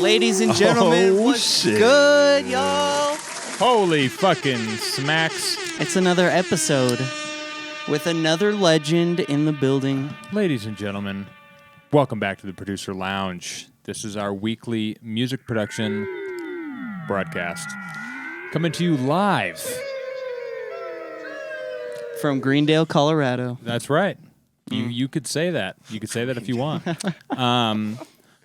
Ladies and gentlemen, what's good, y'all? Holy fucking smacks. It's another episode with another legend in the building. Ladies and gentlemen, welcome back to the Producer Lounge. This is our weekly music production broadcast. Coming to you live. From Greendale, Colorado. That's right. You could say that. You could say that if you want.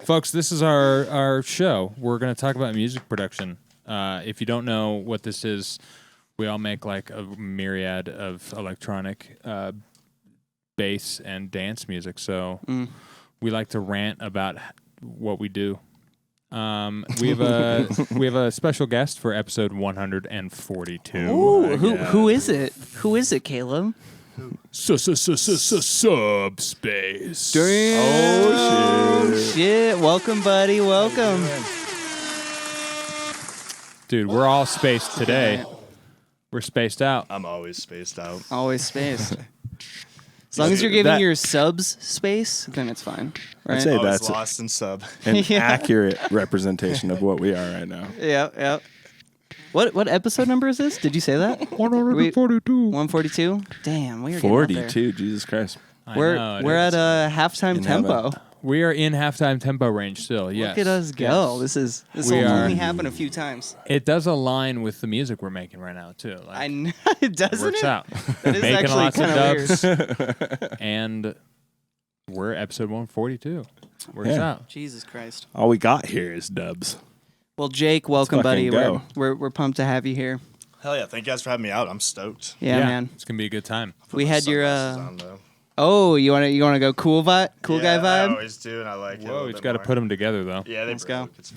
Folks, this is our show. We're going to talk about music production. If you don't know what this is, we all make like a myriad of electronic bass and dance music. So we like to rant about what we do. We have a special guest for episode 142. Ooh, who is it? Who is it, Caleb? Subspace. Damn. Oh, shit. Welcome, buddy. Welcome. Dude, we're all spaced today. We're spaced out. I'm always spaced out. Always spaced. As long as you're giving your subs space, then it's fine. Right? I'd say that's lost in sub. An accurate representation of what we are right now. Yep. What episode number is this? Did you say that? 142. 142? Damn, we are 42, Jesus Christ. We're at a halftime tempo. We are in halftime tempo range still. Yes. Look at us go. Yes. This will only happen a few times. It does align with the music we're making right now too. Like, I know it doesn't. It works out. That is Making actually lots of kind dubs, of weird. and we're episode 142. Works out. Jesus Christ. All we got here is dubs. Well, Jake, welcome, buddy. go. We're pumped to have you here. Hell yeah, thank you guys for having me out. I'm stoked. Yeah, man. It's gonna be a good time. We had your On, though. Oh, you wanna go cool guy I vibe? always do, and I like it. Whoa, he's got to put them together though. Yeah, Let's go. It's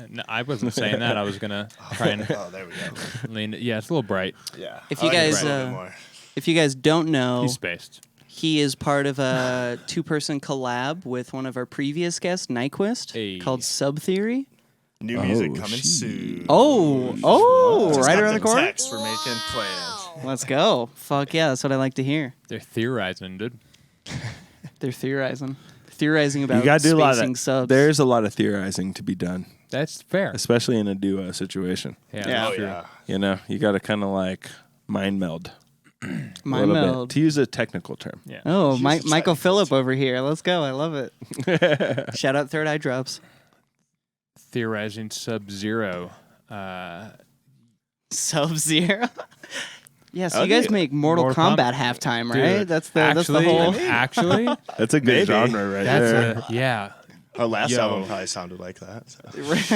No, I wasn't saying that. I was gonna try and Oh, there we go. lean. Yeah, it's a little bright. Yeah. If I you like it guys, a little bit more. If you guys don't know, He's spaced. he is part of a two-person collab with one of our previous guests, Nyquist, Hey. called Sub Theory. New music coming soon. Oh, Just right got around the corner. text we're making plans. Let's go. Fuck yeah, that's what I like to hear. They're theorizing, dude. They're theorizing about You got to do a lot spacing of subs. There's a lot of theorizing to be done, That's fair. especially in a duo situation. Yeah. that's Oh true. yeah. You know, you got to kind of like mind meld a Mind little meld. bit, to use a technical term. Yeah. Oh, She's Michael technical Phillip over here. Let's go. I love it. Shout out Third Eye Drops. Theorizing Sub-Zero. Sub-Zero. Yeah, so Oh, you guys dude. make Mortal Mortal Kombat halftime, right? Dude, That's the whole. Actually, That's a good Maybe. genre right there. that's yeah. Our last Yo. album probably sounded like that. So.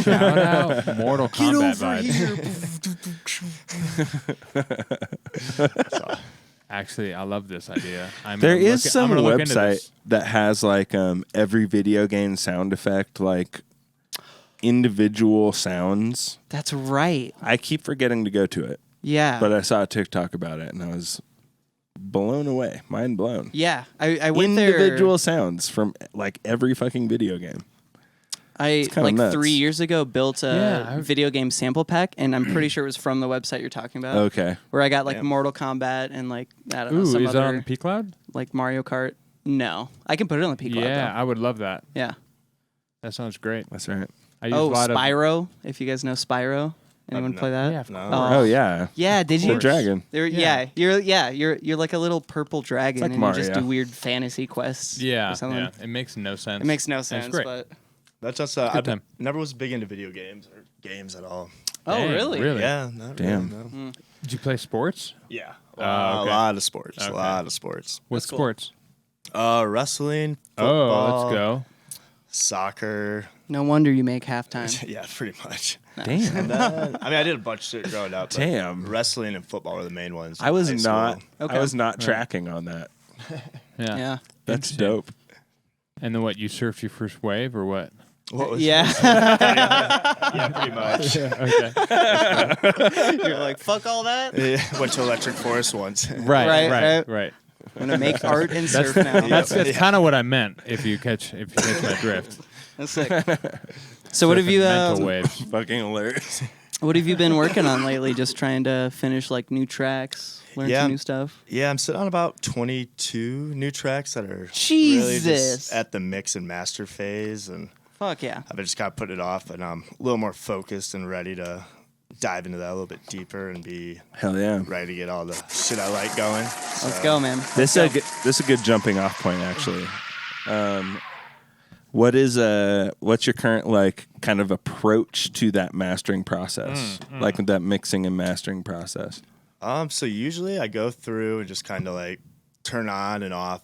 Shout out Mortal Kombat vibes. So, Actually, I love this idea. There is I'm some gonna look into website this. that has like every video game sound effect, like individual sounds. That's right. I keep forgetting to go to it, Yeah. but I saw a TikTok about it and I was blown away, mind blown. Yeah, I went Individual sounds from like every fucking video game. there. kinda Like nuts. 3 years ago built a Yeah, video game sample pack, and I'm pretty sure it was from the website you're talking about. Okay. Where I got like Damn. Mortal Kombat and like I don't know Ooh, some is that other on P Cloud? like Mario Kart. No, I can put it on the P Cloud. Yeah, though. I would love that. Yeah. That sounds great. That's right. I use Oh, a lot Spyro. If you guys know Spyro, anyone no. play that? Yeah, of No. course. Oh yeah. Yeah, did you? The dragon. You're like a little purple dragon, like and you just Mario. do weird fantasy quests. Yeah, or something. yeah. It makes no sense. It makes no sense, great. but that's just Good time. never was big into video games or games at all. Dang, really? Really? Yeah, not Damn. Really, no. Did you play sports? Yeah, Oh, a okay. lot of sports. Okay. A lot of sports. What That's cool. sports? Wrestling. Football, Oh, let's go. Soccer. No wonder you make halftime. Yeah, pretty much. Damn. And then, I mean, I did a bunch of shit growing up. but Damn. Wrestling and football were the main ones. I was in high not. school. Okay. I was not tracking on that. Yeah. Yeah. That's Insane. dope. And then what? You surfed your first wave or what? What was Yeah. yeah, pretty much. Okay. You're like, fuck all that. Yeah, went to Electric Forest once. Right. I'm gonna make art and surf now. That's kind of what I meant. If you catch my drift. That's sick. So what have you mental waves? Fucking hilarious. what have you been working on lately? Just trying to finish like new tracks, learn Yeah. some new stuff. Yeah, I'm sitting on about 22 new tracks that are really Jesus. just at the mix and master phase, and Fuck yeah. I've just got to put it off, and I'm a little more focused and ready to dive into that a little bit deeper and be Hell yeah. ready to get all the shit I like going. Let's go, man. This is a good jumping off point, actually. What's your current like kind of approach to that mastering process, like that mixing and mastering process? So usually I go through and just kind of like turn on and off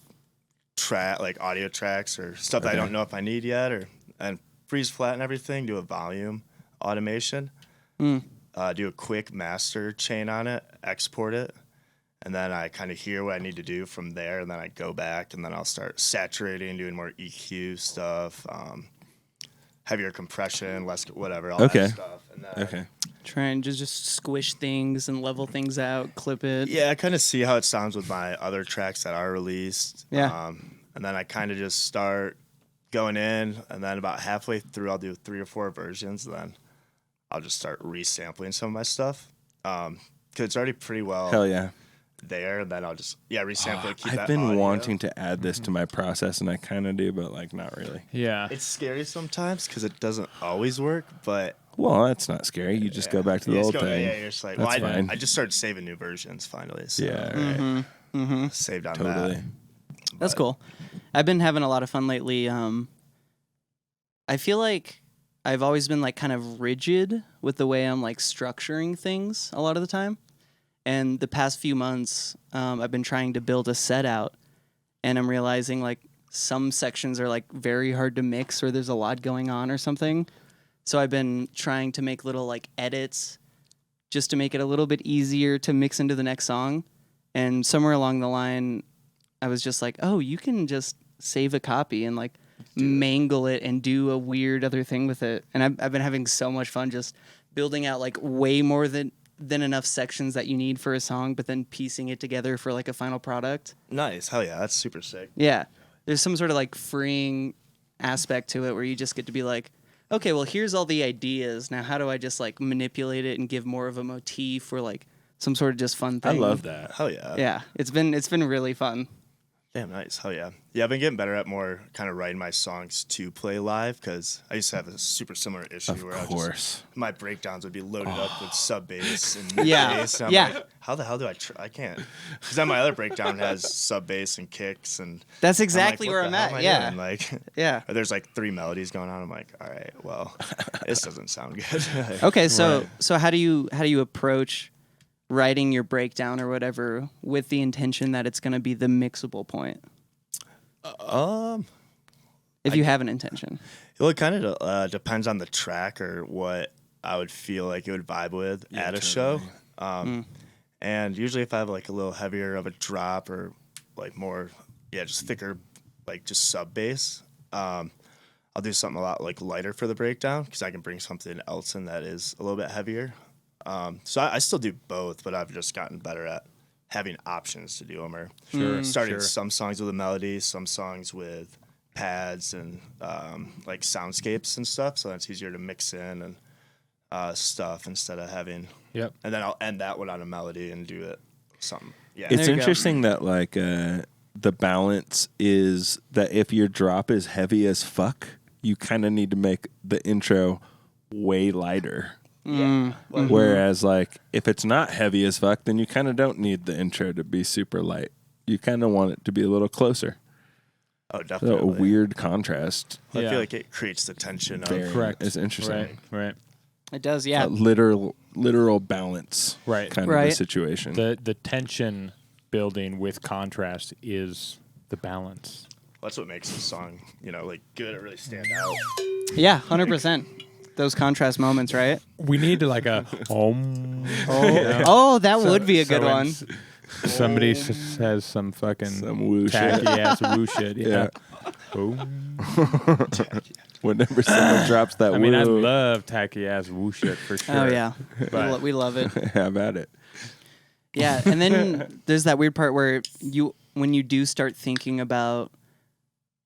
like audio tracks or stuff that I don't know if I need yet, and freeze flatten everything, do a volume automation, do a quick master chain on it, export it, and then I kind of hear what I need to do from there, and then I go back and then I'll start saturating, doing more EQ stuff, heavier compression, less whatever, all that stuff. And then, Try and just squish things and level things out, clip it. yeah, I kind of see how it sounds with my other tracks that are released. Yeah. And then I kind of just start going in, and then about halfway through, I'll do 3 or 4 versions, and then I'll just start resampling some of my stuff. Because it's already pretty well Hell yeah. there, and then I'll just, resample it, keep I've that been audio. wanting to add this to my process, and I kind of do, but like not really. Yeah. It's scary sometimes because it doesn't always work, but Well, that's not scary. You just go back to the you just old go, thing. yeah, you're just like, That's well, fine. I just started saving new versions finally. So Yeah, right. saved on Totally. that. That's cool. I've been having a lot of fun lately. I feel like I've always been like kind of rigid with the way I'm like structuring things a lot of the time. And the past few months, I've been trying to build a set out, and I'm realizing like some sections are like very hard to mix, or there's a lot going on or something. So I've been trying to make little like edits just to make it a little bit easier to mix into the next song. And somewhere along the line, I was just like, oh, you can just save a copy and like mangle it and do a weird other thing with it. And I've been having so much fun just building out like way more than enough sections that you need for a song, but then piecing it together for like a final product. Nice. Hell yeah. That's super sick. Yeah. There's some sort of like freeing aspect to it where you just get to be like, okay, well, here's all the ideas. Now, how do I just like manipulate it and give more of a motif or like some sort of just fun I thing? love that. Hell yeah. Yeah, it's been really fun. Damn nice. Hell yeah. Yeah, I've been getting better at more kind of writing my songs to play live, because I used to have a super similar issue Of where course. my breakdowns would be loaded up with sub bass and Yeah. bass. And I'm Yeah. like, how the hell do I can't. Because then my other breakdown has sub bass and kicks, and That's I'm exactly like, where what I'm the hell at. am I Yeah, doing? Like, yeah. there's like 3 melodies going on. I'm like, all right, well, this doesn't sound good. Like, Okay, so how do you approach writing your breakdown or whatever with the intention that it's going to be the mixable point? If you have an intention. Well, it kind of depends on the track or what I would feel like it would vibe with at a show. And usually if I have like a little heavier of a drop or like more, just thicker, like just sub bass, I'll do something a lot like lighter for the breakdown, because I can bring something else in that is a little bit heavier. So I still do both, but I've just gotten better at having options to do them, or starting some songs with a melody, some songs with pads and like soundscapes and stuff, so that's easier to mix in and stuff instead of having. Yep. And then I'll end that one on a melody and do it something. Yeah. It's There you go. interesting that like the balance is that if your drop is heavy as fuck, you kind of need to make the intro way lighter. Whereas like if it's not heavy as fuck, then you kind of don't need the intro to be super light. You kind of want it to be a little closer. Oh, So definitely. a weird contrast. I Yeah. feel like it creates the tension of. Very- Correct. It's interesting. Right. It does, yeah. Literal balance. Right. Kind of Right. a situation. The tension building with contrast is the balance. That's what makes a song, like good or really stand out. Yeah, 100%. Those contrast moments, right? We need to like a Oh, that would be a good one. Somebody says some fucking Some woo tacky shit. ass woo shit. Yeah. Oh. Whenever someone drops that I mean, I woo, love tacky ass woo shit for sure. Oh, yeah. But- We love it. have at it. Yeah, and then there's that weird part where when you do start thinking about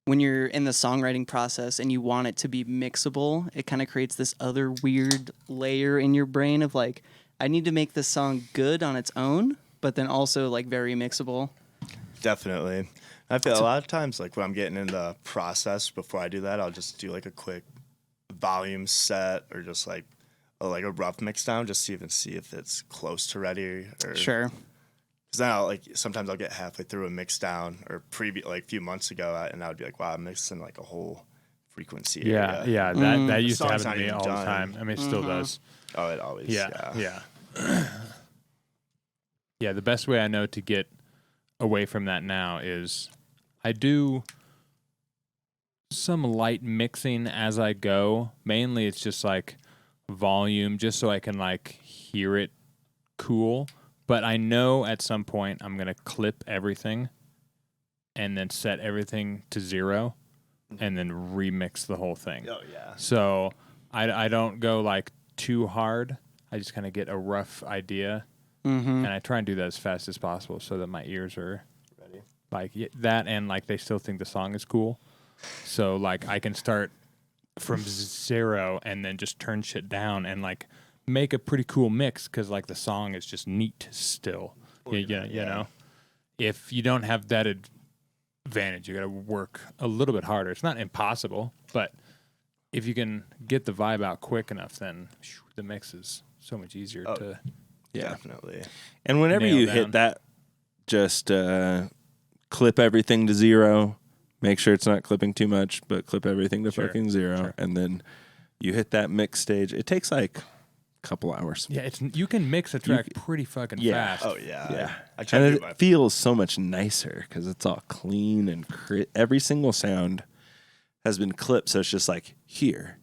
when you're in the songwriting process and you want it to be mixable, it kind of creates this other weird layer in your brain of like, I need to make this song good on its own, but then also like very mixable. Definitely. I feel a lot of times, like when I'm getting in the process before I do that, I'll just do like a quick volume set or just like a rough mix down, just to even see if it's close to ready. Or, Sure. Because now, like, sometimes I'll get halfway through a mix down or like a few months ago, and I would be like, wow, I'm mixing like a whole frequency area. Yeah. That used to song's happen to not me even all the done. time. I mean, it still does. Oh, it always. Yeah. Yeah, the best way I know to get away from that now is I do some light mixing as I go. Mainly it's just like volume, just so I can like hear it cool. But I know at some point I'm going to clip everything and then set everything to 0 and then remix the whole thing. Oh, yeah. So I don't go like too hard. I just kind of get a rough idea. And I try and do that as fast as possible so that my ears are Ready. like that, and like they still think the song is cool. So like I can start from 0 and then just turn shit down and like make a pretty cool mix because like the song is just neat still. You know, if you don't have that advantage, you got to work a little bit harder. It's not impossible, but if you can get the vibe out quick enough, then the mix is so much easier to. Yeah. Definitely. And whenever Nail you down. hit that, just clip everything to 0. Make sure it's not clipping too much, but clip everything to fucking 0. Sure. And then you hit that mix stage. It takes like a couple hours. Yeah, you can mix a track pretty fucking fast. Oh, yeah. Yeah. I try to And do it feels so much nicer because it's all clean and every single sound has been clipped. So it's just like here.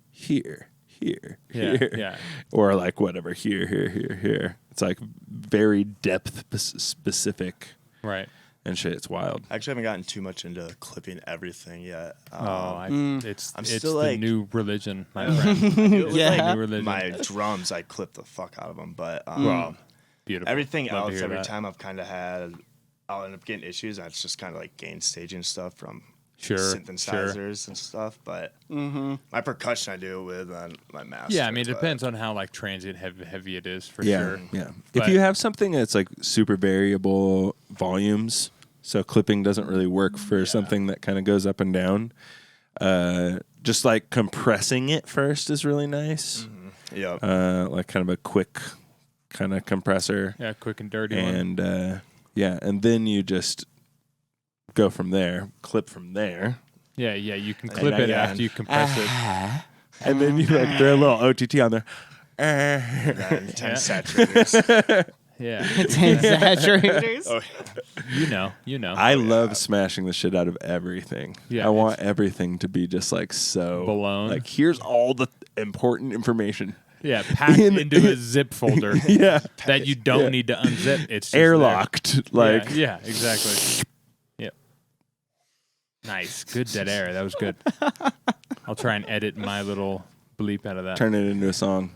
Yeah. Or like whatever, here. It's like very depth specific Right. and shit. It's wild. I actually haven't gotten too much into clipping everything yet. It's I'm it's still the like- new religion, my friend. Yeah. New religion. My drums, I clip the fuck out of them, but Beautiful. everything Love to else, hear every that. time I've kind of had, I'll end up getting issues, and it's just kind of like gain staging stuff from Sure. synthesizers and stuff. But my percussion, I do it with my master. Yeah, I mean, it but- depends on how like transient heavy it is for Yeah, sure. yeah. But- If you have something that's like super variable volumes, so clipping doesn't really work for something that kind of goes up and down. Just like compressing it first is really nice. Yep. Like kind of a quick kind of compressor, Yeah, quick and dirty one. and and then you just go from there, clip from there, Yeah, you can clip then it again. after you compress it. and then you like throw a little OTT on there. And then 10 saturators. Yeah, 10 saturators. Oh, you know. I love smashing the shit out of everything. Yeah, I want everything to be just like so Blown. Like here's all the important information. Yeah, packed into a zip folder. Yeah, that you don't Yeah. need to unzip. It's just there. airlocked. Like yeah, exactly. Yep. Nice, good dead air. That was good. I'll try and edit my little bleep out of that. turn it into a song.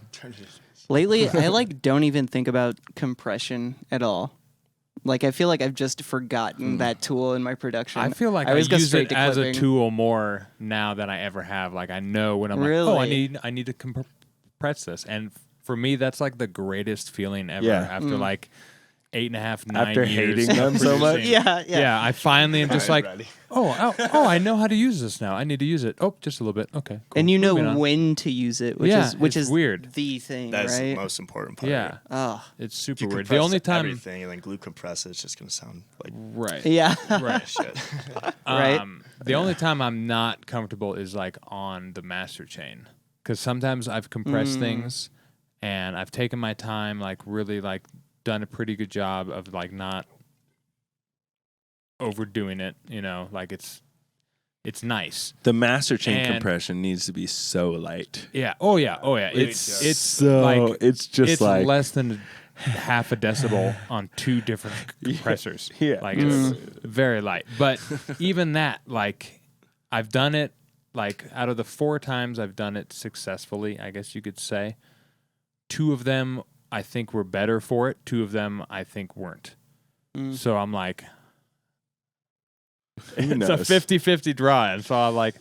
Lately, I like don't even think about compression at all. Like I feel like I've just forgotten that tool in my production. I feel like I always go use straight it to as a clipping. tool more now than I ever have. Like I know when I'm like, oh, Really? I need to compress this, and for me, that's like the greatest feeling ever. Yeah. After like 8.5, 9 After years hating of them so much? producing. Yeah. I finally am just like, ready. oh, I know how to use this now. I need to use it. Oh, just a little bit. Okay, cool. And you know Moving on. when to use it, which Yeah, is it's weird. the thing, That's the right? most important part. Yeah, Oh, it's If super you weird. compress The only time, everything and then glue compress it, it's just gonna sound like right, yeah. right. shit. Right. The only time I'm not comfortable is like on the master chain, because sometimes I've compressed things and I've taken my time, like really like done a pretty good job of like not overdoing it. You know, like it's nice. The master chain And- compression needs to be so light. Yeah. Oh yeah. It's So like it's just it's like less than half a decibel on 2 different compressors. Yeah. Like it's very light. But even that, like I've done it like out of the 4 times I've done it successfully, I guess you could say, 2 of them I think were better for it. 2 of them I think weren't. So I'm like, Who it's a knows? 50-50 draw. And so I'm like,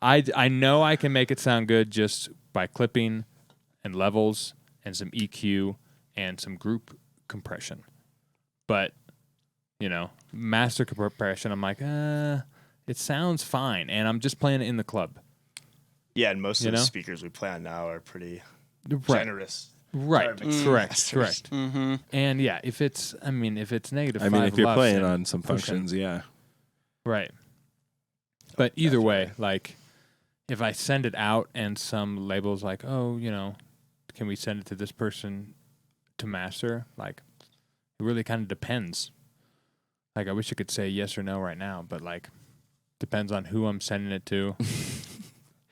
I know I can make it sound good just by clipping and levels and some EQ and some group compression. But, you know, master compression, I'm like, it sounds fine. And I'm just playing it in the club. Yeah, and most of the know? speakers we play on now are pretty Right. generous. Right. Sorry, Correct. Mm-hmm. And yeah, if it's negative 5 if you're LUFS playing and on some pushing- functions, yeah. Right. But either way, like if I send it out and some label's like, oh, can we send it to this person to master? Like, it really kind of depends. Like, I wish I could say yes or no right now, but like, depends on who I'm sending it to.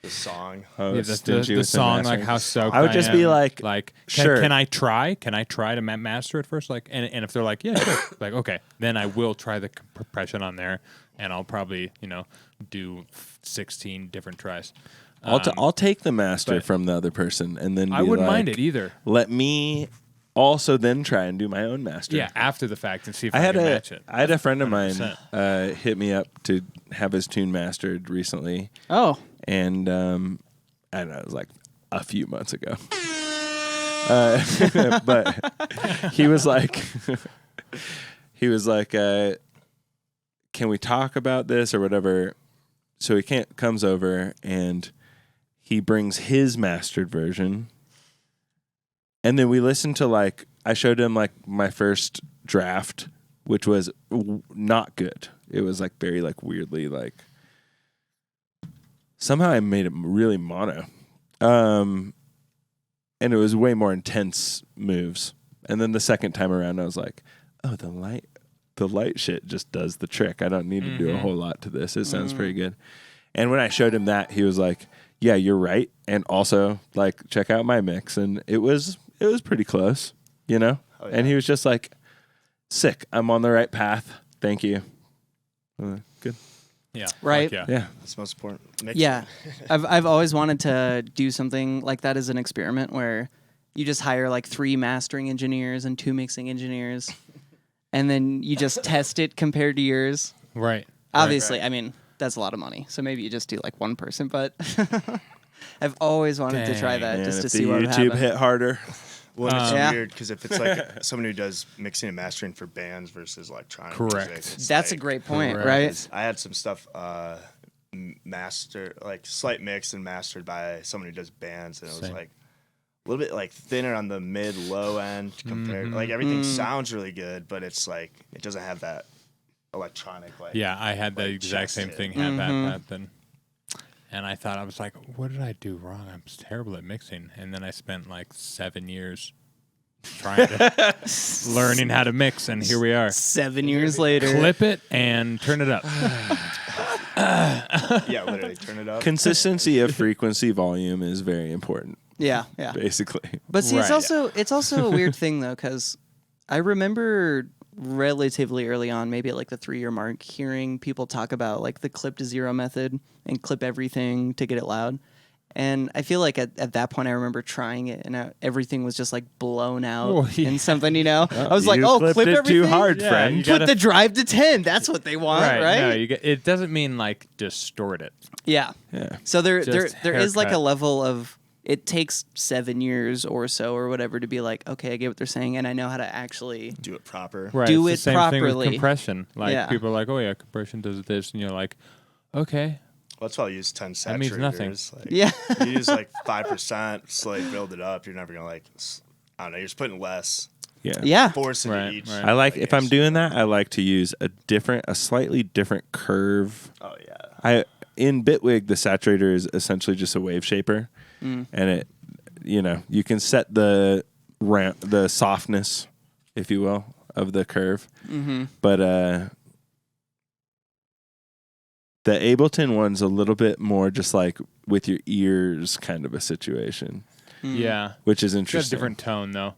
The song. Oh, Yeah, stingy the with song, mastering. like how stoked I would just am. be like, can, sure. can I try? Can I try to master it first? Like, and if they're like, yeah, sure. Like, okay, then I will try the compression on there, and I'll probably, do 16 different tries. I'll take the master but- from the other person, and then I be wouldn't like, mind it either. Let me also then try and do my own master. Yeah, after the fact and see if I I had can a match it. I had a friend of mine 100%. hit me up to have his tune mastered recently, Oh, and I don't know, it was like a few months ago. But he was like, can we talk about this or whatever? So he comes over and he brings his mastered version. And then we listened to I showed him my first draft, which was not good. It was very weirdly somehow I made it really mono. And it was way more intense moves. And then the second time around I was like, oh, the light shit just does the trick. I don't need to do a whole lot to this. It sounds pretty good. And when I showed him that, he was like, yeah, you're right. And also check out my mix. And it was pretty close, Oh, yeah. And he was just like, sick. I'm on the right path. Thank you. Good. Yeah. Right. Yeah. Yeah. That's most important. Mixing. yeah. I've always wanted to do something like that as an experiment where you just hire 3 mastering engineers and 2 mixing engineers, and then you just test it compared to yours. Right. Obviously, I mean, that's a lot of money. So maybe you just do one person, but I've always wanted to try that And just if to the see what would YouTube happen. hit harder. Well, it's Yeah. weird because if it's someone who does mixing and mastering for bands versus electronic Correct. music, it's That's a great point, Correct. right? I had some stuff slight mixed and mastered by someone who does bands, and it was Same. a little bit thinner on the mid low end compared. Everything sounds really good, but it's it doesn't have that electronic Yeah, I had the exact chest same hit. thing happen. And I thought, I was like, what did I do wrong? I'm terrible at mixing. And then I spent 7 years trying to learning how to mix, and here we are. 7 years later. Clip it and turn it up. Yeah, literally turn it up. Consistency of frequency volume is very important, Yeah. basically. But see, Right. it's also a weird thing though, because I remember relatively early on, maybe at the 3-year mark, hearing people talk about the clip to zero method and clip everything to get it loud. And I feel at that point I remember trying it and everything was just blown out Oh, yeah. and something, I was like, You oh, clipped clip it everything. too hard, Yeah, friend. you Put gotta- the drive to 10. That's what they want, right? No, it doesn't mean distort it. Yeah. Yeah. So there Just is a haircut. level of it takes 7 years or so or whatever to be okay, I get what they're saying and I know how to actually Do it proper. Right. Do it's it the same thing properly. with compression. Yeah. People are like, oh yeah, compression does this, and you're like, okay. Well, that's why I use 10 saturators. means nothing. Yeah. You use 5%, slowly build it up. You're never gonna I don't know. You're just putting less Yeah. Yeah. force into Right, each. right. I if I'm doing that, I like to use a slightly different curve. Oh yeah. In Bitwig, the saturator is essentially just a wave shaper, and it, you can set the softness, if you will, of the curve. Mm-hmm. But the Ableton one's a little bit more just with your ears kind of a situation, Yeah. which is It's got a interesting. different tone though.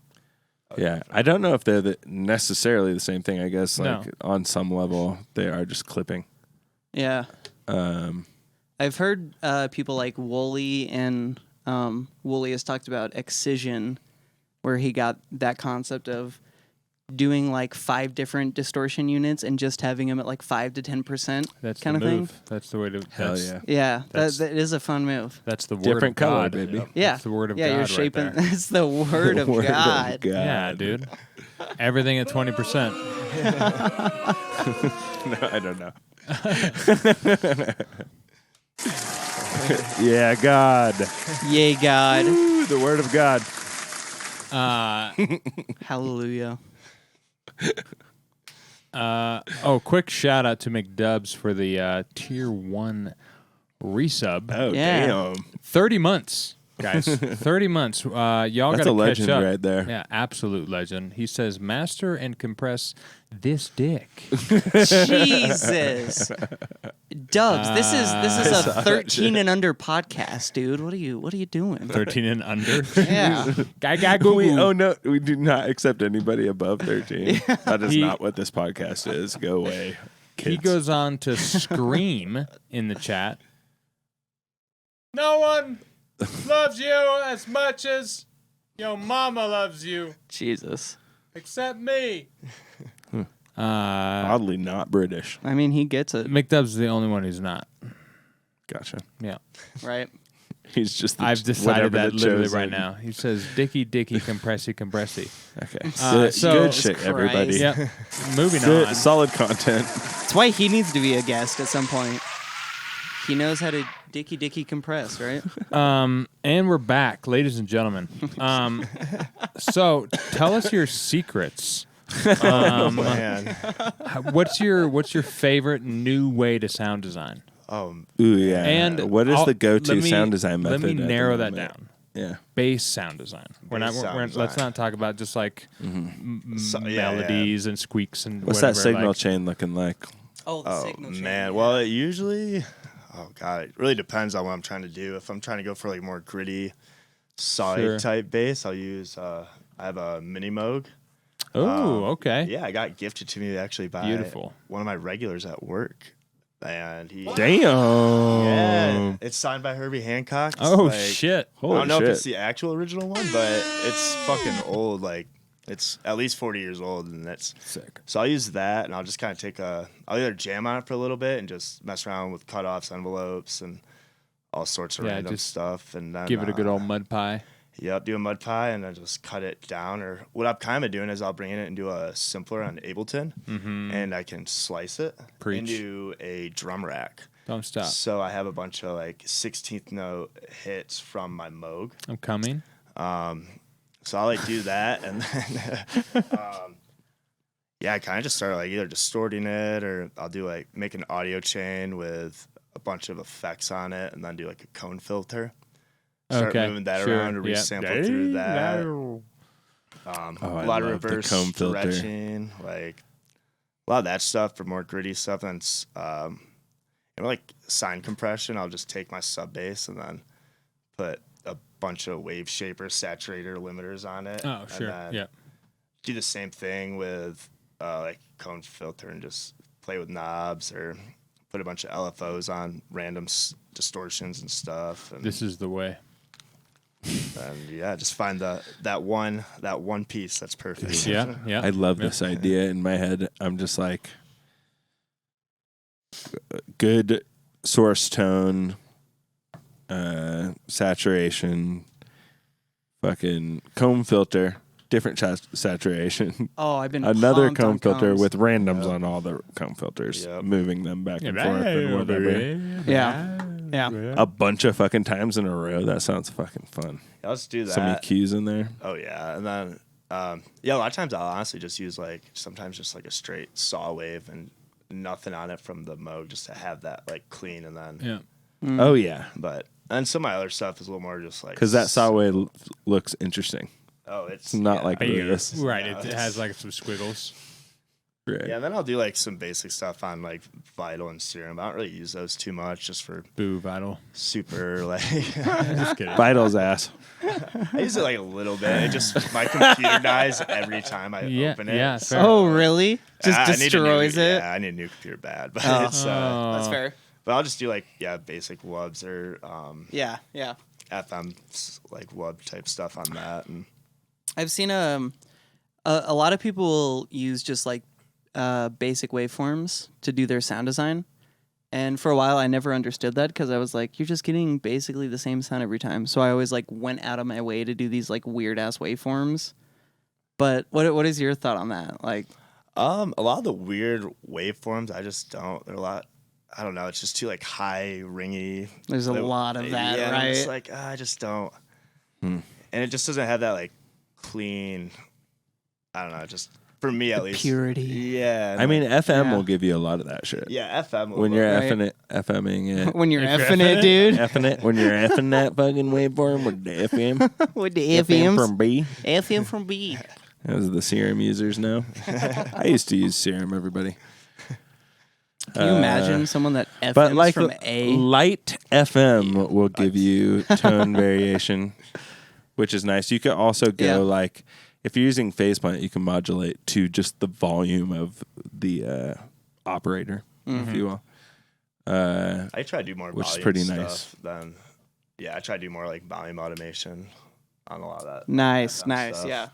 Yeah, I don't know if they're necessarily the same thing. I guess No. on some level they are just clipping. Yeah. Um, I've heard people like Wooly and Wooly has talked about excision, where he got that concept of doing 5 different distortion units and just having them at 5 to 10%. That's kind the of move. thing. That's the way to. hell that's, yeah. Yeah, That's- that is a fun move. That's the word Different of color, God, baby. Yeah, That's the word of yeah, God. you're shaping. Right there. It's the word of Word God. Yeah, dude. Everything at 20%. No, I don't know. Yeah, God. Yay, God. Ooh, the word of God. Hallelujah. Quick shout out to McDubs for the tier 1 resub. Oh, Yeah. damn. 30 months, guys. 30 months. Y'all got to That's catch a legend up. right there. Yeah, absolute legend. He says, master and compress this dick. Jesus. Dubs, this is a 13 and under podcast, dude. What are you doing? 13 and under. Yeah. No, we do not accept anybody above 13. That is not what this podcast is. Go away, kids. He goes on to scream in the chat. No one loves you as much as your mama loves you, Jesus. except me. Oddly not British. I mean, he gets it, McDub's is the only one who's not. Gotcha. Yeah. right? He's just the, I've decided that literally chosen. right now. He says, dicky, compressy. Okay. so- Good shit, Christ. everybody. Yep. Moving Good, on. solid content. That's why he needs to be a guest at some point. He knows how to dicky compress, right? And we're back, ladies and gentlemen. So tell us your secrets. Man. What's your favorite new way to sound design? Ooh, yeah. And what is the let go-to me- sound design method? Let me at the narrow that moment? down. Yeah. Bass sound design. Sound Let's design. not talk about just like yeah. melodies and squeaks and What's whatever. that signal like, chain looking like? Oh, the Oh, signal chain. man. Well, it usually, it really depends on what I'm trying to do. If I'm trying to go for like more gritty, solid Sure. type bass, I'll use, I have a mini Moog. Oh, okay. Yeah, I got gifted to me actually by Beautiful. one of my regulars at work. And he, Damn. yeah, it's signed by Herbie Hancock. It's Oh like- shit. I don't know Holy if it's shit. the actual original one, but it's fucking old. Like, it's at least 40 years old, and that's Sick. so I'll use that, and I'll just kind of I'll either jam on it for a little bit and just mess around with cutoffs, envelopes, and all sorts of Yeah, random just stuff, and then Give it a good old mud pie. Yep, do a mud pie, and then just cut it down. Or what I'm kind of doing is I'll bring it into a simpler on Ableton, and I can slice it Preach. into a drum rack. Don't stop. So I have a bunch of like 16th note hits from my Moog. I'm coming. So I'll like do that, and then I kind of just start like either distorting it, or I'll do like make an audio chain with a bunch of effects on it, and then do like a cone filter. Start Okay, moving that sure, around and yeah. resample through that. I A lot of love the reverse comb filter. stretching, like a lot of that stuff for more gritty stuff. And like sine compression, I'll just take my sub bass and then put a bunch of wave shapers, saturator, limiters on it. Oh, sure. And then Yeah. do the same thing with like cone filter and just play with knobs or put a bunch of LFOs on random distortions and stuff. And, This is the way. and just find that one piece that's perfect. Yeah. Yeah. I love Yeah. this idea. In my head, I'm just like, good source tone, saturation, fucking comb filter, different saturation. Oh, I've been Another pumped on comb filter combs. with randoms on all the comb filters, Yep. moving them back and forth and whatever. Yeah. A bunch of fucking times in a row. That sounds fucking fun. I'll just do that. So many cues in there. Oh yeah, and then a lot of times I'll honestly just use sometimes just like a straight saw wave and nothing on it from the Moog just to have that like clean, and then Yeah. Oh yeah, but and some of my other stuff is a little more just like because that saw wave looks interesting. Oh, it's It's not like Bigger. this. Right. Yeah, It it's- has like some squiggles. Right. Yeah, and then I'll do like some basic stuff on like Vital and Serum. I don't really use those too much, just for Boo, Vital. super like. Just kidding. Vital's ass. I use it like a little bit. It just my computer dies every time I Yeah, open it. yeah, so- fair. Oh, really? Just I need a new- destroys it? Yeah, I need a new computer bad, but Oh. it's That's fair. but I'll just do like basic wubs or Yeah. FM like wub type stuff on that, and I've seen a lot of people will use just like basic waveforms to do their sound design. And for a while, I never understood that because I was like, you're just getting basically the same sound every time. So I always like went out of my way to do these like weird ass waveforms. But what is your thought on that? Like, a lot of the weird waveforms I just don't. They're a lot. I don't know. It's just too like high, ringy. There's a lot of that, yeah, right? I'm just like I just don't. And it just doesn't have that like clean. I don't know. Just for me at least. Purity. Yeah. I mean, FM Yeah. will give you a lot of that shit. Yeah, FM. When you're Right. FMing it. When you're If you're effing it, effing dude. effing it. When you're effing that fucking waveform with the FM. With the FM FMs. from B. FM from B. As the Serum users know. I used to use Serum, everybody. Can you imagine someone that FMs But like from A? light FM will give you tone variation, which is nice. You can also go like, if you're using faceplant, you can modulate to just the volume of the operator, if you will. I try to do more which is volume pretty stuff nice. than I try to do more like volume automation on a lot of that. Nice, FM nice, stuff. yeah.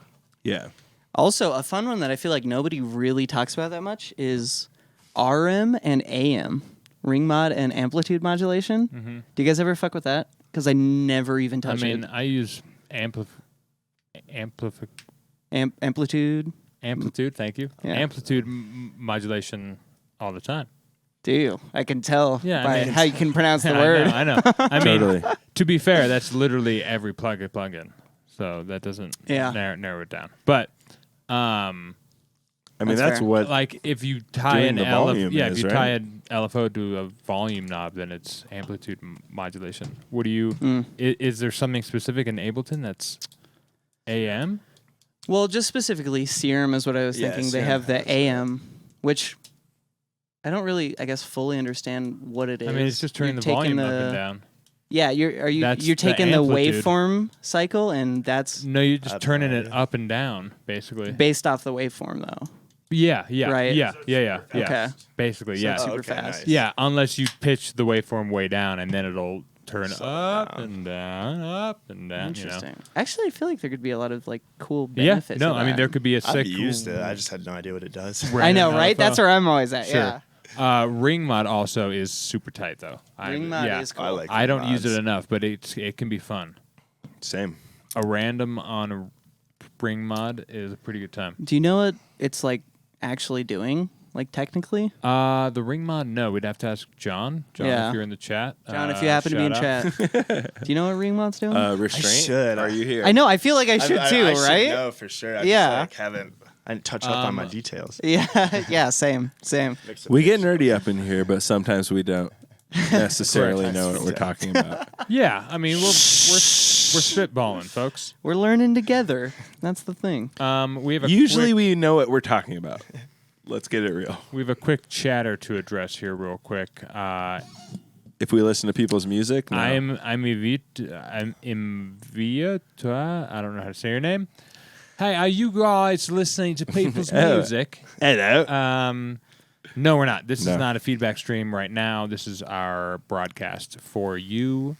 Yeah. Also, a fun one that I feel like nobody really talks about that much is RM and AM, ring mod and amplitude modulation. Do you guys ever fuck with that? Because I never even touch it. I use Amplitude. amplitude. Thank you. Yeah. Amplitude modulation all the time. Do you? I can tell Yeah, I by mean, how you can pronounce the word. I know. I mean, Totally. to be fair, that's literally every plugin. So that doesn't narrow it down. But I mean, That's that's fair. what. like if you tie Doing an the volume if is, you right? tie an LFO to a volume knob, then it's amplitude modulation. What do you? Is there something specific in Ableton that's AM? Well, just specifically, Serum is what I was Yeah, thinking. They Serum have the has AM, which I don't really, I guess, fully understand what it is. I mean, it's just turning You're the volume taking up and down. Yeah, That's you're the taking the amplitude. waveform cycle, and that's No, you're just have turning no it idea. up and down, basically. based off the waveform, though. Yeah. Right. Yeah. Okay. Basically, So yeah. it's super okay, fast. nice. Yeah, unless you pitch the waveform way down, and then it'll turn Slow up down. and down, up and down. Interesting. Actually, I feel like there could be a lot of like cool You know? benefits. Yeah. No, of I mean that. there could be a sick. I've used it. I just had no idea what it does. I know, random right? LFO. That's where I'm always at. Sure. Yeah. Ring mod also is super tight though. Ring mod is cool. I like I don't use mods. it enough, but it can be fun. Same. A random on a ring mod is a pretty good time. Do you know what it's like actually doing? Like technically, The ring mod, no, we'd have to ask John. John, Yeah. if you're in the chat. John, if you happen to be in shout out. chat, do you know what ring mod's doing? Restraint. should. Are you here? I know. I feel like I should too, I right? should know for sure. I Yeah. just, like, I didn't touch up on my details. Yeah, yeah, same. Make some We get pictures. nerdy up in here, but sometimes we don't necessarily know what we're talking about. Yeah, I mean we're spitballing, folks. We're learning together. That's the thing. We have a Usually quick, we know what we're talking about. Let's get it real. we have a quick chatter to address here, real quick. If we listen to people's music, no. I'm Invita. I don't know how to say your name. Hey, are you guys listening to people's music? Hello. No, we're not. This No. is not a feedback stream right now. This is our broadcast for you.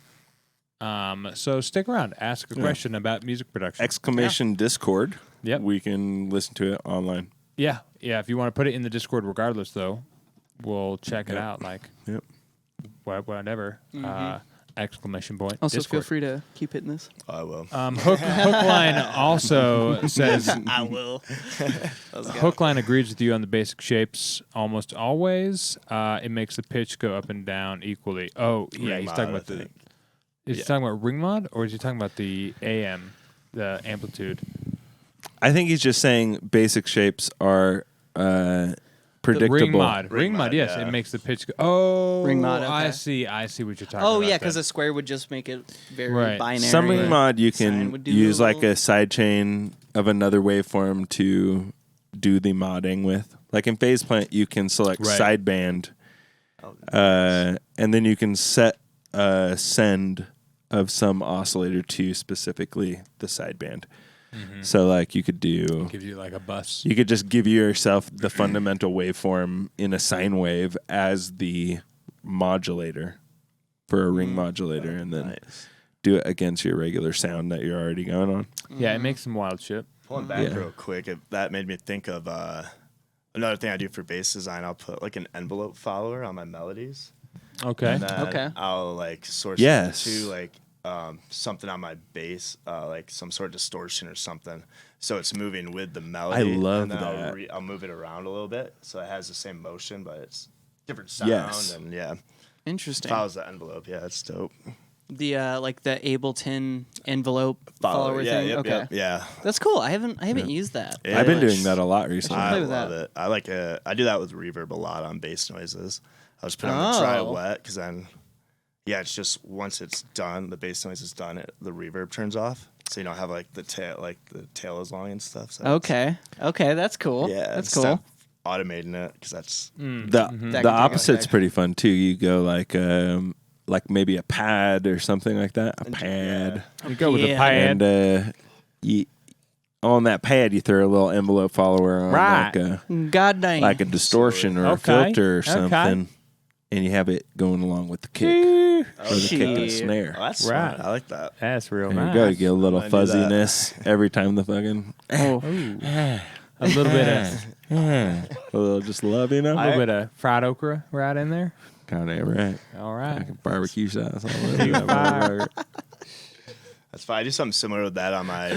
So stick around. Ask a question about music production. Exclamation Discord. Yep. We can listen to it online. Yeah. If you want to put it in the Discord, regardless, though, we'll check it Yep. out. Like Yep. whatever. Exclamation point. Also, Discord. feel free to keep hitting this. I will. Hookline also says I will. Hookline agrees with you on the basic shapes almost always. It makes the pitch go up and down equally. Oh, yeah, Ring he's mod, talking I about the. think. Is he talking about ring mod or is he talking about the AM, the amplitude? I think he's just saying basic shapes are predictable. Ring mod. Ring mod, yes. yeah. It makes the pitch go. Oh, Ring mod, okay. I see what you're talking about. Oh yeah, because then. a square would just make it very Right. binary. Some ring mod you Sine can would do use a like little- a sidechain of another waveform to do the modding with. Like in Phaseplant, you can select Right. sideband, and then you can set a send of some oscillator to specifically the sideband. So like you could do, Gives you like a bus. you could just give yourself the fundamental waveform in a sine wave as the modulator for a ring modulator, and then Nice. do it against your regular sound that you're already going on. Yeah, it makes some wild shit. Pulling back Yeah. real quick, that made me think of another thing I do for bass design. I'll put like an envelope follower on my melodies. Okay. And then Okay. I'll like source Yes. it to like something on my bass, like some sort of distortion or something. So it's moving with the melody. love and then that. I'll move it around a little bit so it has the same motion, but it's different sound. Yes. And yeah, Interesting. follows the envelope. Yeah, it's dope. The like the Ableton envelope follower yeah, thing. Yep, Okay, yep, yeah. that's cool. I haven't used that. Yeah. I've been Really? doing that a lot recently. I play with love that. it. I like it. I do that with reverb a lot on bass noises. I'll just put it on the dry wet because then, yeah, it's just once it's done, the bass noise is done, the reverb turns off, so you don't have like the tail is long and stuff. So Okay, that's cool. yeah, that's instead cool. of automating it because that's That can The take opposite's effect. pretty fun too. You go like maybe a pad or something like that. A pad. You go with the Yeah. pad. And you on that pad you throw a little envelope follower on Right. God dang. like a distortion or a Okay. filter or Okay. something, and you have it going along with the kick or the kick and the Shit. snare. oh, that's Right. smart. I like that. That's real There nice. you go. You get a little I'm gonna do that. fuzziness every time the fucking Oh. A little bit of a little just love, you know. fried okra right in there. Kind of right. All right. Like barbecue sauce all over that Fire. motherfucker. That's fine. I do something similar with that on my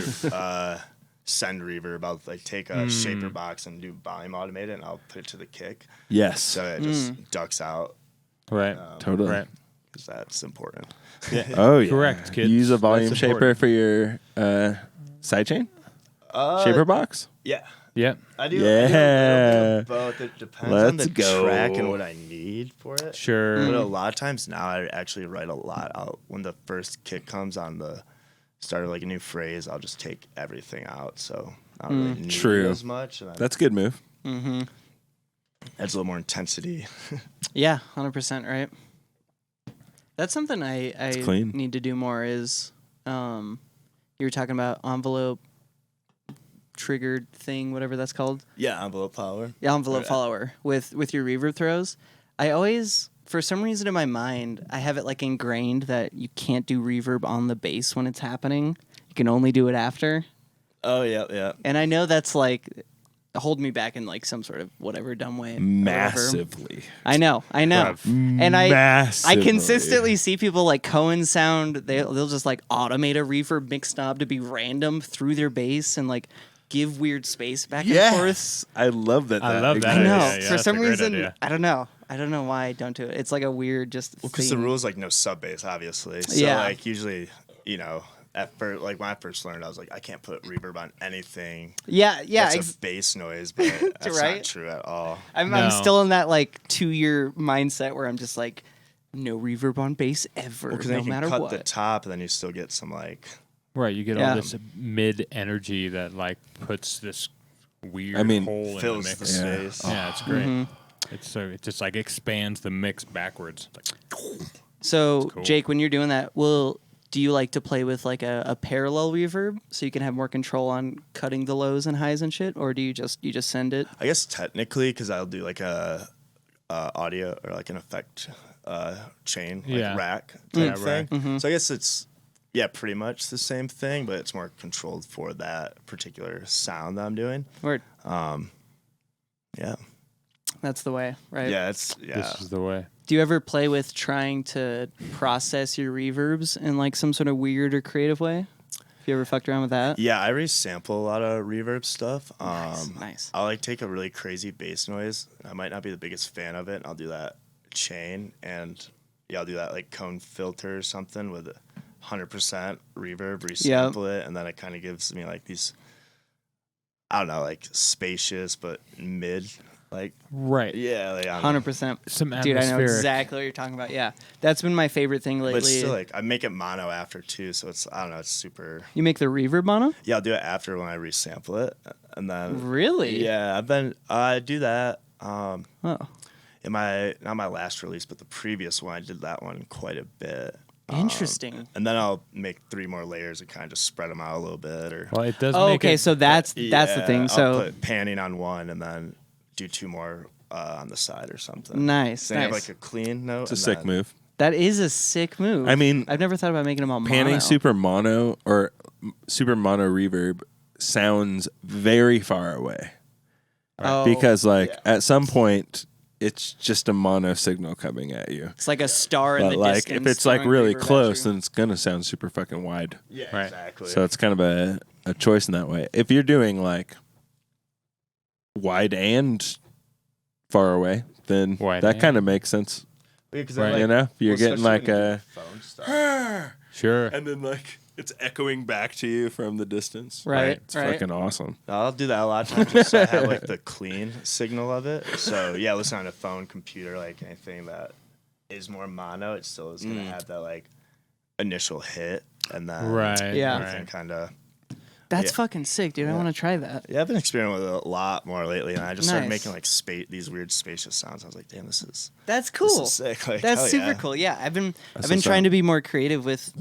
send reverb. I'll like take a shaper box and do volume automate it, and I'll put it to the kick, Yes, so it just ducks out. Right. totally. Right. Because that's important. Oh yeah, Correct, kids. You use a volume That's shaper important. for your sidechain shaper box. Yeah. Yep. I do. Yeah. I do a little bit of both. It depends on Let's the go. track and what I need for it. Sure. But a lot of times now, I actually write a lot out. When the first kick comes on the start of like a new phrase, I'll just take everything out. So I don't really need True. it as much. And That's a good move. Mm-hmm. adds a little more intensity. Yeah, 100%. Right. That's something I clean. need to do more. Is you were talking about envelope triggered thing, whatever that's called. Yeah, envelope power. Yeah, envelope Okay. follower with your reverb throws. I always, for some reason in my mind, I have it like ingrained that you can't do reverb on the bass when it's happening. You can only do it after. Oh yeah, yeah. And I know that's like hold me back in like some sort of whatever dumb way. or whatever. Massively. I know. And I Massively. consistently see people like Cohen Sound. They'll just like automate a reverb mix knob to be random through their bass and like give weird space back and forth. Yes, I love that. I love that I know. idea. Yeah, For that's some a great reason, idea. I don't know. I don't know why I don't do it. It's like a weird just. Well, because the thing. rule is like no sub bass, obviously. So Yeah. like usually, at first, like when I first learned, I was like, I can't put reverb on anything. Yeah. That's a bass noise, but that's Right? not true at all. I'm No. still in that like 2-year mindset where I'm just like, no reverb on bass ever, Because no then you matter can cut what. the top, and then you still get some like. Right, you get Yeah. all this mid energy that like puts this weird I mean, hole fills in the the mix. space. Yeah, it's great. Mm-hmm. It's so it just like expands the mix backwards. It's like, So cool. Jake, when you're doing that, do you like to play with like a parallel reverb so you can have more control on cutting the lows and highs and shit, or do you just send it? I guess technically, because I'll do like a audio or like an effect chain, like Yeah. rack type Yeah, thing. rack. So I guess it's pretty much the same thing, but it's more controlled for that particular sound that I'm doing. Word. Yeah, That's the way, right? this is the way. Do you ever play with trying to process your reverbs in like some sort of weird or creative way? Have you ever fucked around with that? Yeah, I resample a lot of reverb stuff. Nice. I'll like take a really crazy bass noise. I might not be the biggest fan of it. And I'll do that chain, and I'll do that like cone filter or something with 100% reverb, resample it, and then it kind of gives me like these, I don't know, like spacious but mid, like Right. yeah, like, I don't know. 100%. Some Dude, I know atmospheric. exactly what you're talking about. Yeah, that's been my favorite thing lately. But it's still like I make it mono after too, so it's I don't know, it's super. You make the reverb mono? Yeah, I'll do it after when I resample it, and then Really? yeah, I do that. Oh. In not my last release, but the previous one, I did that one quite a bit. Interesting. And then I'll make 3 more layers and kind of just spread them out a little bit. Or Well, it does Oh, make okay. it, So that's the thing. I'll So put panning on one and then do 2 more on the side or something. nice. So you have Nice. like a clean note. It's a and sick then- move. That is a sick move. I mean, I've never thought about making them all Panning mono. super mono or super mono reverb sounds very far away Oh, because like at some point it's just a mono signal coming at you. it's like a star in But the like distance. if it's like throwing really reverb at close, you. then it's gonna sound super fucking wide. Yeah, Right. exactly. So it's kind of a choice in that way. If you're doing like wide and far away, then Wide that hand. kind of makes sense. Because Right. You know, you're getting like a phone stuff. Sure. and then like it's echoing back to you from the distance. Right. It's Right. fucking awesome. I'll do that a lot of times just so I have like the clean signal of it. So yeah, listen on a phone, computer, like anything that is more mono, it still is gonna have that like initial hit and then Right. Yeah. everything kind of. That's Yeah. fucking sick, dude. I want to try that. Yeah, I've been experimenting with it a lot more lately, and I just started Nice. making like these weird spacious sounds. I was like, damn, this is That's cool. sick. Like, That's hell super yeah. cool. Yeah, I've been what's trying up. to be more creative with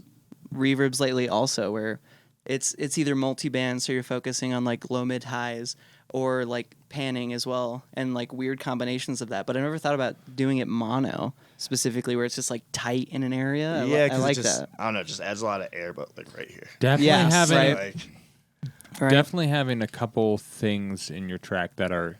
reverbs lately also, where it's either multi-band, so you're focusing on like low, mid, highs, or like panning as well, and like weird combinations of that. But I never thought about doing it mono specifically, where it's just like tight in an area. Yeah, I because like it just, that. I don't know, it just adds a lot of air, but like right here. Definitely Yes, having right. Like, Right. definitely having a couple things in your track that are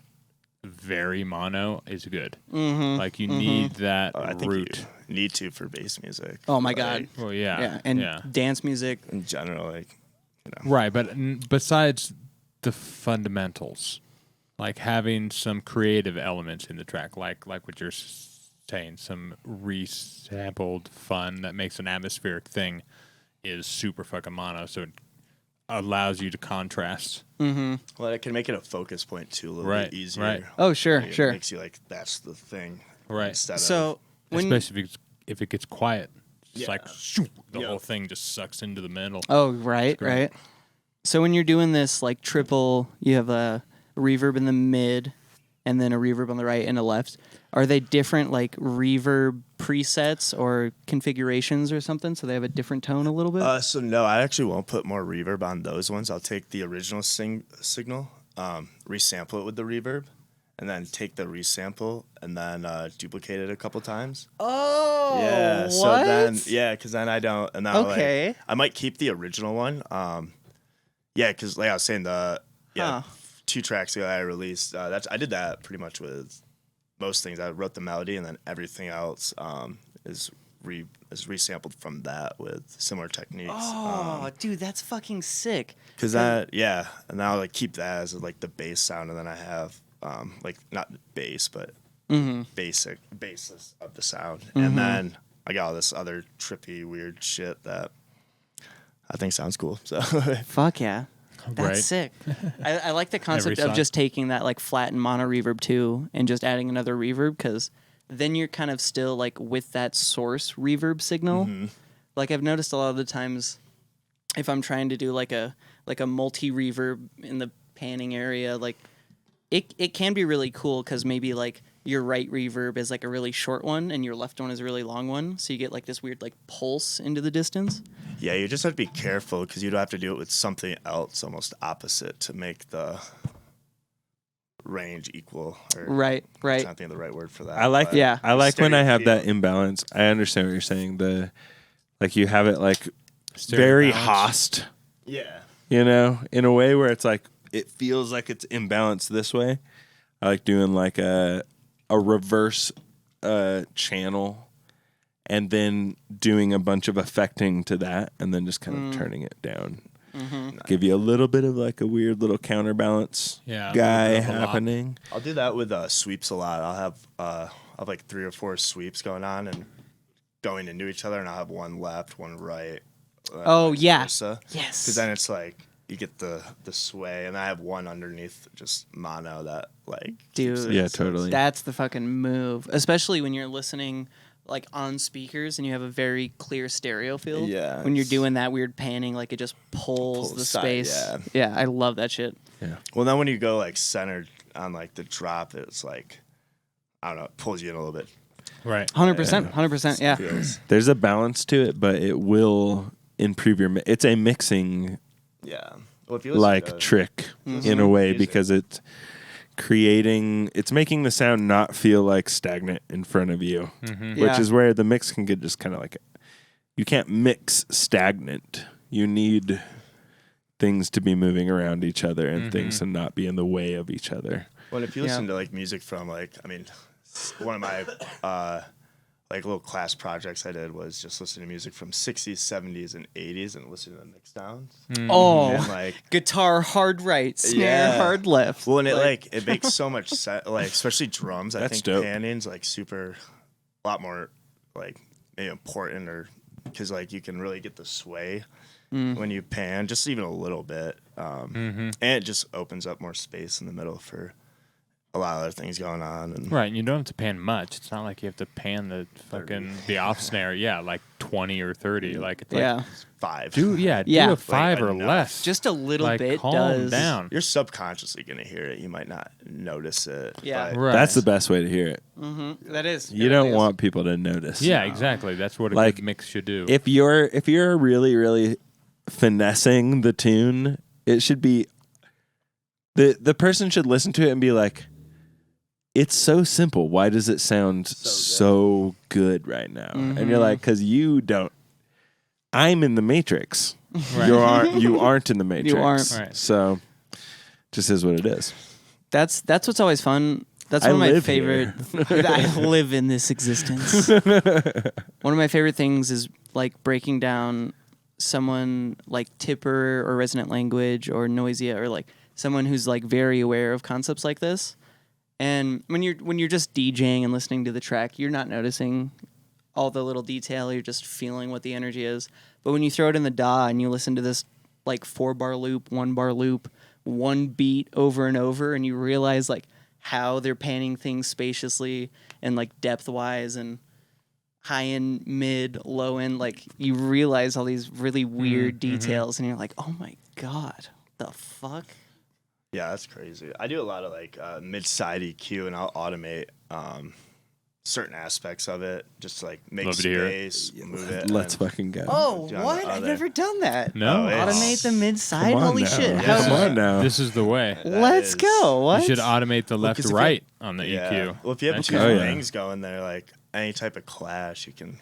very mono is good. Mm-hmm. Like you need that I think root. you need to for bass music. Oh my Like, god. Well, yeah. Yeah, and yeah. dance music. in general, like, you know. Right, but besides the fundamentals, like having some creative elements in the track, like what you're saying, some resampled fun that makes an atmospheric thing is super fucking mono, so it allows you to contrast. Mm-hmm. Well, it can make it a focus point too, a little Right, bit easier. right. Oh sure, Like, sure. It makes you like that's the thing. Right. Instead of So when Especially if it gets quiet. It's Yeah. like shoo, the Yeah. whole thing just sucks into the middle. oh right, great. right. So when you're doing this like triple, you have a reverb in the mid, and then a reverb on the right and a left. Are they different like reverb presets or configurations or something? So they have a different tone a little bit. So no, I actually won't put more reverb on those ones. I'll take the original signal, resample it with the reverb, and then take the resample and then duplicate it a couple times. Oh, Yeah. what? So then, yeah, because then I don't. And now, Okay. like, I might keep the original one. Yeah, because like I was saying, Huh. 2 tracks ago I released. I did that pretty much with most things. I wrote the melody, and then everything else is resampled from that with similar techniques. Oh, dude, that's fucking sick. Because that, yeah, and now like keep that as like the bass sound, and then I have like not bass, but basic basis of the sound, and then I got all this other trippy weird shit that I think sounds cool. So Fuck yeah. That's Right. sick. I like the concept Every of song. just taking that like flat and mono reverb too and just adding another reverb, because then you're kind of still like with that source reverb signal. Like I've noticed a lot of the times if I'm trying to do like a multi reverb in the panning area, like it can be really cool because maybe like your right reverb is like a really short one and your left one is a really long one, so you get like this weird like pulse into the distance. yeah, you just have to be careful because you'd have to do it with something else almost opposite to make the range equal. Or Right, I'm right. trying to think of the right word for that. I like but Yeah. I like when I stereo have that field. imbalance. I understand what you're saying. Like you have it like Stereo very balance. host, Yeah. you know, in a way where it's like it feels like it's imbalanced this way. I like doing like a reverse channel and then doing a bunch of affecting to that and then just kind of turning it down. Give you a little bit of like a weird little counterbalance Yeah, a guy little bit of a lot. happening. I'll do that with sweeps a lot. I'll have like 3 or 4 sweeps going on and going into each other, and I'll have one left, one right. Oh, yeah. Because Yes. then it's like you get the sway, and I have one underneath just mono that like keeps Dude. it. Yeah, So totally. That's the fucking move, especially when you're listening like on speakers and you have a very clear stereo field. Yeah, When you're it's- doing that weird panning, like it just pulls Pulls the side, space. yeah. I love that shit. Well, then when you go like centered on like the drop, it's like I don't know, it pulls you in a little bit. Right. 100%. 100%. Yeah. Feels, There's a balance to it, but it will improve your. It's a mixing yeah. Well, if you listen like to, trick in a way Music. because it's making the sound not feel like stagnant in front of you, which Yeah. is where the mix can get just kind of like you can't mix stagnant. You need things to be moving around each other and things to not be in the way of each other. Well, if you Yeah. listen to like music from like, I mean, one of my like little class projects I did was just listening to music from 60s, 70s, and 80s and listening to the mix downs. Oh, And like guitar hard right, snare hard left. Well, and it makes so much sense. Like especially drums, I think dope. panning's like a lot more like maybe important, or because like you can really get the sway when you pan, just even a little bit, and it just opens up more space in the middle for a lot of other things going on. And Right, and you don't have to pan much. It's not like you have to pan the off snare, like 20 or 30. Like it's like 5. do Yeah. a 5 or enough. less. Just a little like, bit calm does. down. You're subconsciously gonna hear it. You might not notice it. Yeah. but Right. That's the best way to hear it. That is. You don't want people to notice. Yeah, exactly. That's what a Like, good mix should do. If you're really, really finessing the tune, it should be the person should listen to it and be like, it's so simple. Why does it sound so good right now? And you're like, because you don't. I'm in the Matrix. Right. You aren't in the Matrix. You aren't. Right. So, just is what it is. That's what's always fun. That's I one of my live favorite. I live in this existence. One of my favorite things is like breaking down someone like Tipper or Resonant Language or Noisia, or like someone who's like very aware of concepts like this. And when you're just DJing and listening to the track, you're not noticing all the little detail. You're just feeling what the energy is. But when you throw it in the DAW and you listen to this like 4-bar loop, 1-bar loop, one beat over and over, and you realize like how they're panning things spaciously and like depth wise and high end, mid, low end, like you realize all these really weird details, and you're like, oh my god, the fuck. Yeah, that's crazy. I do a lot of like mid-side EQ, and I'll automate certain aspects of it, just to, like make Love to hear space, move it. Let's and fucking go. Oh, do on what? the I've other. never done that. No? Oh, it's- Automate the mid side. Come on Holy now. shit! Yeah. How- Come on now. This is the way. Let's is- go. What? You should automate the left 'cause if you- right on the Yeah. EQ. Well, if you have That's two Oh, yeah. things going there, like any type of clash, you can,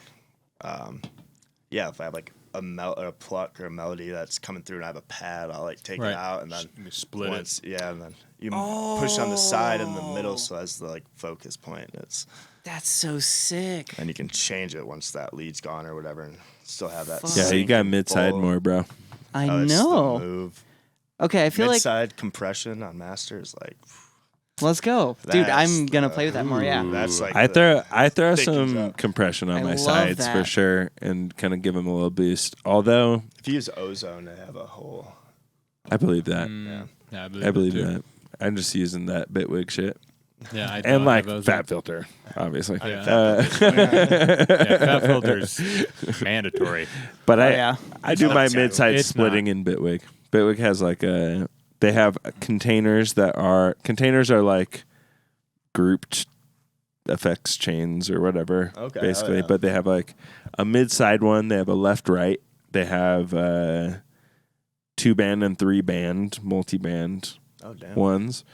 if I have like a pluck or a melody that's coming through and I have a pad, I'll like take Right. it out and then You split it. Yeah, and then you push on the side and the middle, so as the like focus point. That's so sick. And you can change it once that lead's gone or whatever, and still have that. Fuck. Yeah, you sync got and mid-side full- more, bro. I Oh, it's the know. move. Okay, I feel like Mid-side compression on master is like let's go, dude. That's I'm gonna play with that more. Yeah. that's like I throw thickens some up. compression on I my love sides for that. sure, and kind of give them a little boost. Although if you use ozone to have a whole. I believe that. Yeah, I believe it too. that. I'm just using that Bitwig shit Yeah, I and don't like have those. fat filter, obviously. Yeah. Yeah, fat filter's mandatory. But yeah. I do my not too. mid-side It's splitting in Bitwig. Bitwig has like they have containers are like grouped effects chains or whatever, Okay, basically. yeah. But they have like a mid-side one. They have a left-right. They have 2-band and 3-band multi-band Oh damn! ones,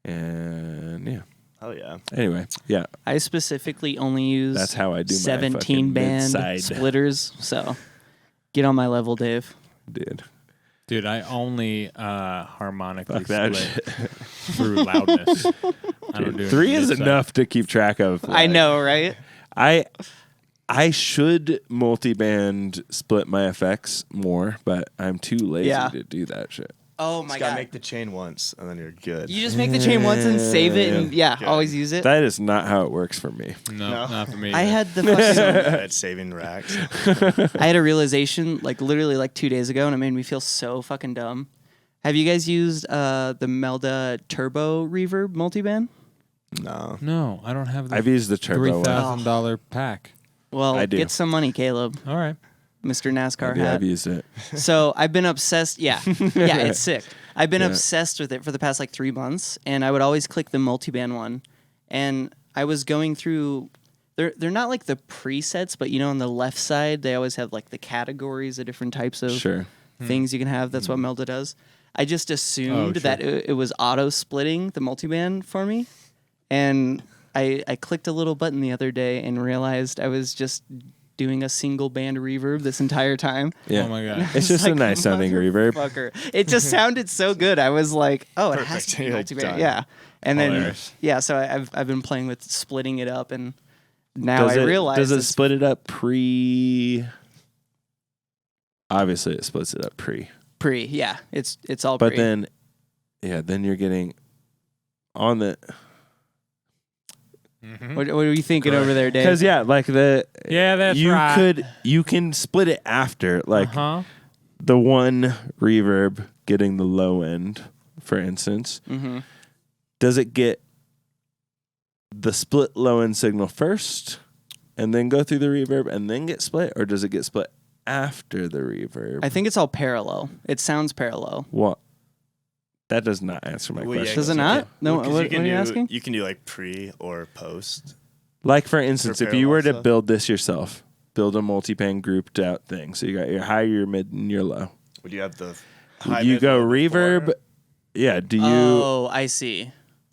and yeah. Oh yeah! Anyway, yeah, I specifically only use that's how I do my 17 fucking band mid-side, splitters. So get on my level, Dave. dude. Dude, I only harmonically Fuck that split shit. through loudness. I don't do 3 is mid-side. enough to keep track of. I know, right? I should multi-band split my effects more, but I'm too lazy Yeah. to do that shit. Oh Just my gotta god! make the chain once, and then you're good. You just make the chain once and save it, and Good. always use it. That is not how it works for me. No, No. not for me. I either. had the fucking, at saving racks. I had a realization like literally like 2 days ago, and it made me feel so fucking dumb. Have you guys used the Melda Turbo Reverb multiband? No. No, I don't have the I've used the turbo one. $3,000 pack. Well, I do. get some money, Caleb, All right. Mr. NASCAR Yeah, hat. I've used it. So I've been obsessed. Yeah, yeah, it's sick. I've been Yeah. obsessed with it for the past like 3 months, and I would always click the multiband one. And I was going through. They're not like the presets, but you know, on the left side they always have like the categories of different types of Sure. things you can have. That's what Melda does. I just assumed sure. that it was auto splitting the multiband for me, and I clicked a little button the other day and realized I was just doing a single band reverb this entire time. Yeah. Oh my god. It's just a nice sounding reverb. Fucker. It just sounded so good. I was like, oh, it has Perfect. to be You're like, multiband. done. Yeah. And then Hilarious. yeah, so I've been playing with splitting it up and now I realize. Does it split it up pre? Obviously, it splits it up pre. Pre, yeah. It's all But pre. then you're getting on the. What are you thinking over there, Dave? Because like that's right. You can split it after like the one reverb getting the low end, for instance. Mm-hmm. Does it get the split low end signal first, and then go through the reverb and then get split, or does it get split after the reverb? I think it's all parallel. It sounds parallel. What? That does not answer my question. Does it not? No. What are you asking? You can do like pre or post. Like for instance, if you were to stuff. build this yourself, build a multi-pan grouped out thing. So you got your high, your mid, and your low. Would you have the high You mid, go low reverb. before? Yeah. Do you? Oh, I see.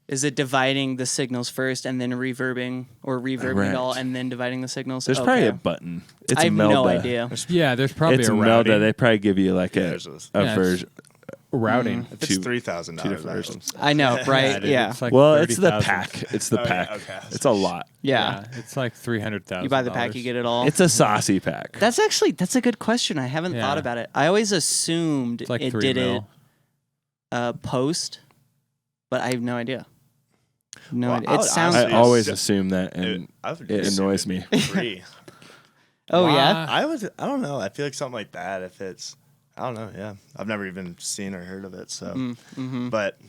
Is it dividing the signals first and then reverbing, or reverbing it all Correct. and then dividing the signals? There's probably a button. It's I have Melda. no idea. Yeah, there's probably It's a Melda. routing. They probably give you like a Yeah, version. routing. If it's $3,000, two different versions. I know, right? dude, Yeah. it's like Well, it's the 30,000. pack. It's the pack. okay. It's a lot. Yeah. It's like $300,000. You buy the pack, you get it all. It's a saucy pack. That's a good question. I haven't thought Yeah. about it. I always assumed It's like it 3 did mil. it post, but I have no idea. No Well, idea. I It would sounds. I honestly always just- assume that, and I would it assume annoys me. Free. Oh Why? yeah. I don't know. I feel like something like that. If it's, I don't know. Yeah, I've never even seen or heard of it. So, Mm-hmm. but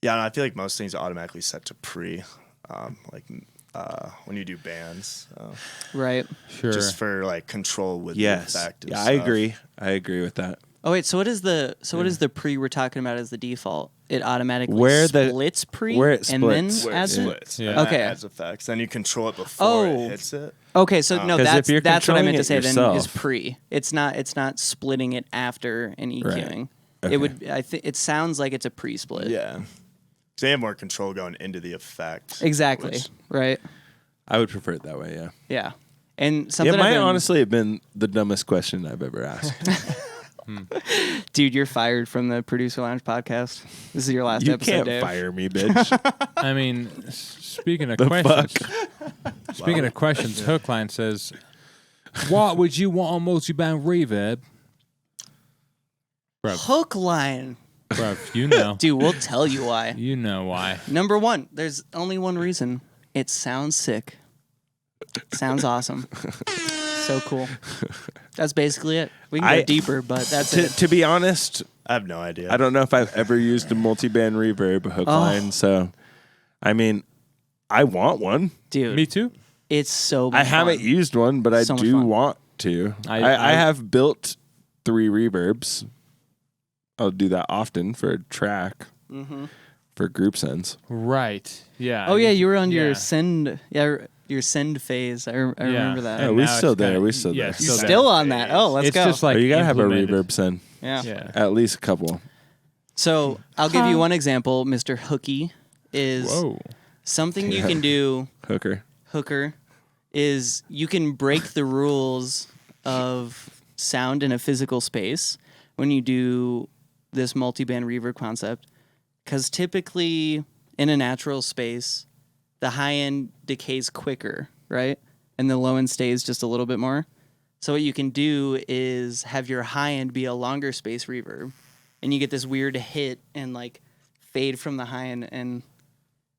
yeah, I feel like most things are automatically set to pre, when you do bands, Right. Sure. just for like control with yes, the effect. and yeah, I stuff. agree. I agree with that. Oh wait. So what is the pre we're talking about as the default? It automatically Where the- splits pre where it and then splits. Where it adds it. splits, Yeah. and that Okay. adds effects. Then you control it before Oh. it hits it. Okay, so no, 'Cause if you're that's what I meant to say. controlling it Then is yourself- pre. It's not splitting it after an EQing. Okay. It would. I think it sounds like it's a pre-split. Yeah, because they have more control going into the effect. Exactly. which- Right. I would prefer it that way. Yeah. Yeah. And something. It might I've been- honestly have been the dumbest question I've ever asked. Dude, you're fired from the Producer Lounge podcast. This is your last You episode, can't Dave. fire me, bitch. I mean, speaking of The questions, speaking of questions, Hookline says, "What would you want on multi-band reverb?" Hook line. Bruv, you know. Dude, we'll tell you why. You know why. Number one, there's only one reason. It sounds sick. Sounds awesome. So cool. That's basically it. We can go deeper, but that's it. To be honest, I have no idea. I don't know if I've ever used a multi-band reverb hook Oh. line. So, I mean, I want one. Dude, Me too. it's so I haven't fun. used one, but I So much do fun. want to. I I have built 3 reverbs. I'll do that often for a track, for group sends. Right. Yeah. Oh yeah, you were on your Yeah. send. Yeah, your send phase. I remember that. And we're now it's still there, kinda- we're still yeah, there. it's You're there. still on that. Oh, let's It's go. just like But you gotta have a implemented. reverb send. yeah. Yeah. At least a couple. So I'll give you one example. Mr. Hooky is Whoa. something you can do. Hooker. Is you can break the rules of sound in a physical space when you do this multi-band reverb concept, because typically in a natural space, the high end decays quicker, right? And the low end stays just a little bit more. So what you can do is have your high end be a longer space reverb, and you get this weird hit and like fade from the high end, and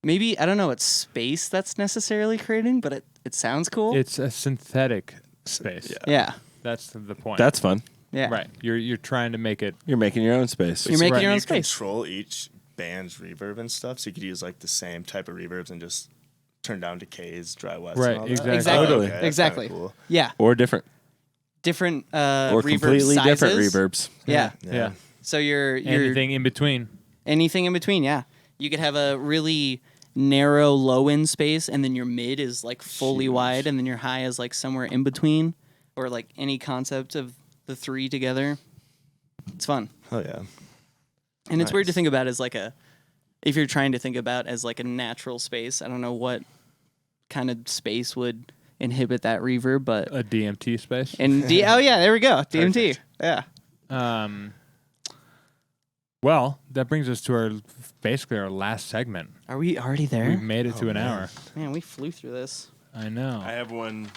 maybe I don't know what space that's necessarily creating, but it sounds cool. It's a synthetic space. Yeah. That's the point. That's fun. Yeah. right. You're trying to make it. You're making your own space. You're making Right. your own you space. control each band's reverb and stuff, so you could use like the same type of reverbs and just turn down decays, dry wets. Right, and all that. exactly. Exactly. Totally. Okay, that's Exactly. kinda cool. Yeah. Or different. Different Or reverb completely sizes. different reverbs. Yeah. Yeah. So you're Anything in between. anything in between, yeah. You could have a really narrow low end space, and then your mid is like fully wide, and then your high is like somewhere in between, or like any concept of the 3 together. It's fun. Oh yeah. And it's weird to Nice. think about as like if you're trying to think about as like a natural space. I don't know what kind of space would inhibit that reverb, but A DMT space. oh yeah, there we go, DMT. Perfect. Yeah. Well, that brings us to basically our last segment. Are we already there? We've made it to an hour. Man, we flew through this. I know. I have one.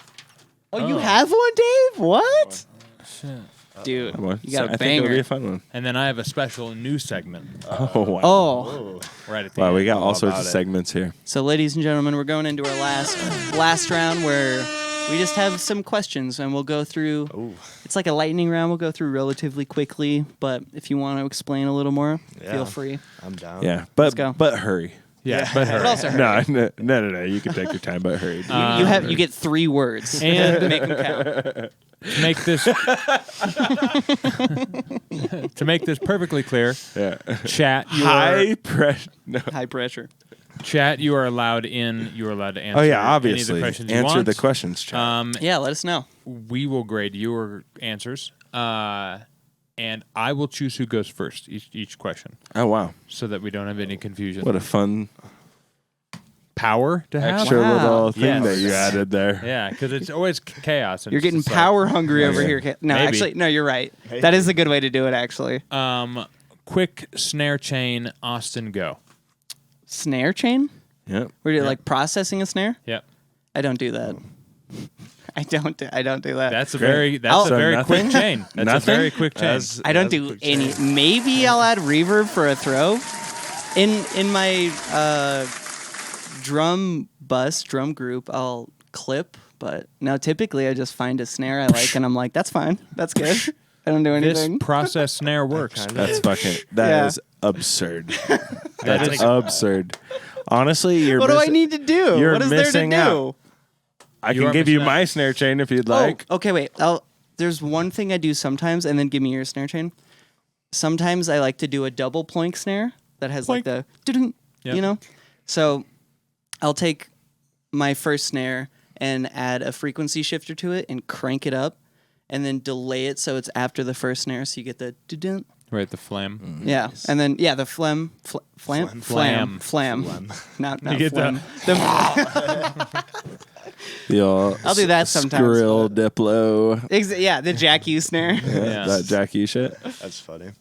Oh, you have one, Dave? What? Shit. Dude, One. you got a I think it'll be banger. a fun one. And then I have a special new segment Oh, wow. Oh, right at the Wow, end. we got all All sorts of about it. segments here. so ladies and gentlemen, we're going into our last round where we just have some questions and we'll go through. Ooh. It's like a lightning round. We'll go through relatively quickly, but if you want to explain a little more, Yeah. feel free. I'm down. Yeah, Let's go. but hurry. Yeah, but But also hurry. No. You can take your time, but hurry. You get 3 words And- make them count. to make this to make this perfectly clear, Yeah. chat. You High pressure. No. High pressure. chat. You are allowed in. You are allowed to answer. Oh yeah, Any of obviously. the questions you Answer want. the questions, chat. Yeah, let us know. We will grade your answers, and I will choose who goes first each question, Oh wow, so that we don't have any confusion. what a fun Power to have. extra Wow. little thing Yes. that you added there. Yeah, because it's always chaos. and You're it's getting just like- power hungry over yeah. here. No, Maybe. actually, no, you're right. That is a good way to do it, actually. Quick snare chain, Austin, go. Snare chain? Yep. Were you like processing a snare? Yep. I don't do that. I don't do that. That's a Great. very So very nothing? quick chain. That's Nothing? a very quick chain. I don't do any. Maybe I'll add reverb for a throw. In my drum group, I'll clip, but no, typically I just find a snare I like and I'm like, that's fine. That's good. I don't do This anything. process snare works. That's fucking. That Yeah. is absurd. That That's is- absurd. Honestly, you're. What do I missi- need to do? You're What is there to missing do? out. I You can are give you missing out. my snare chain if you'd like. Oh, okay, wait. There's one thing I do sometimes, and then give me your snare chain. Sometimes I like to do a double ploink snare that has like the, dun-dun, Yep. you know? So I'll take my first snare and add a frequency shifter to it and crank it up and then delay it so it's after the first snare so you get the dun-dun. Right, the phlegm. Yeah, and then the flam. Not You get phlegm. The old I'll do that sometimes, Skrill Diplo. The Jack U snare. Yeah. That Jackie shit. That's funny.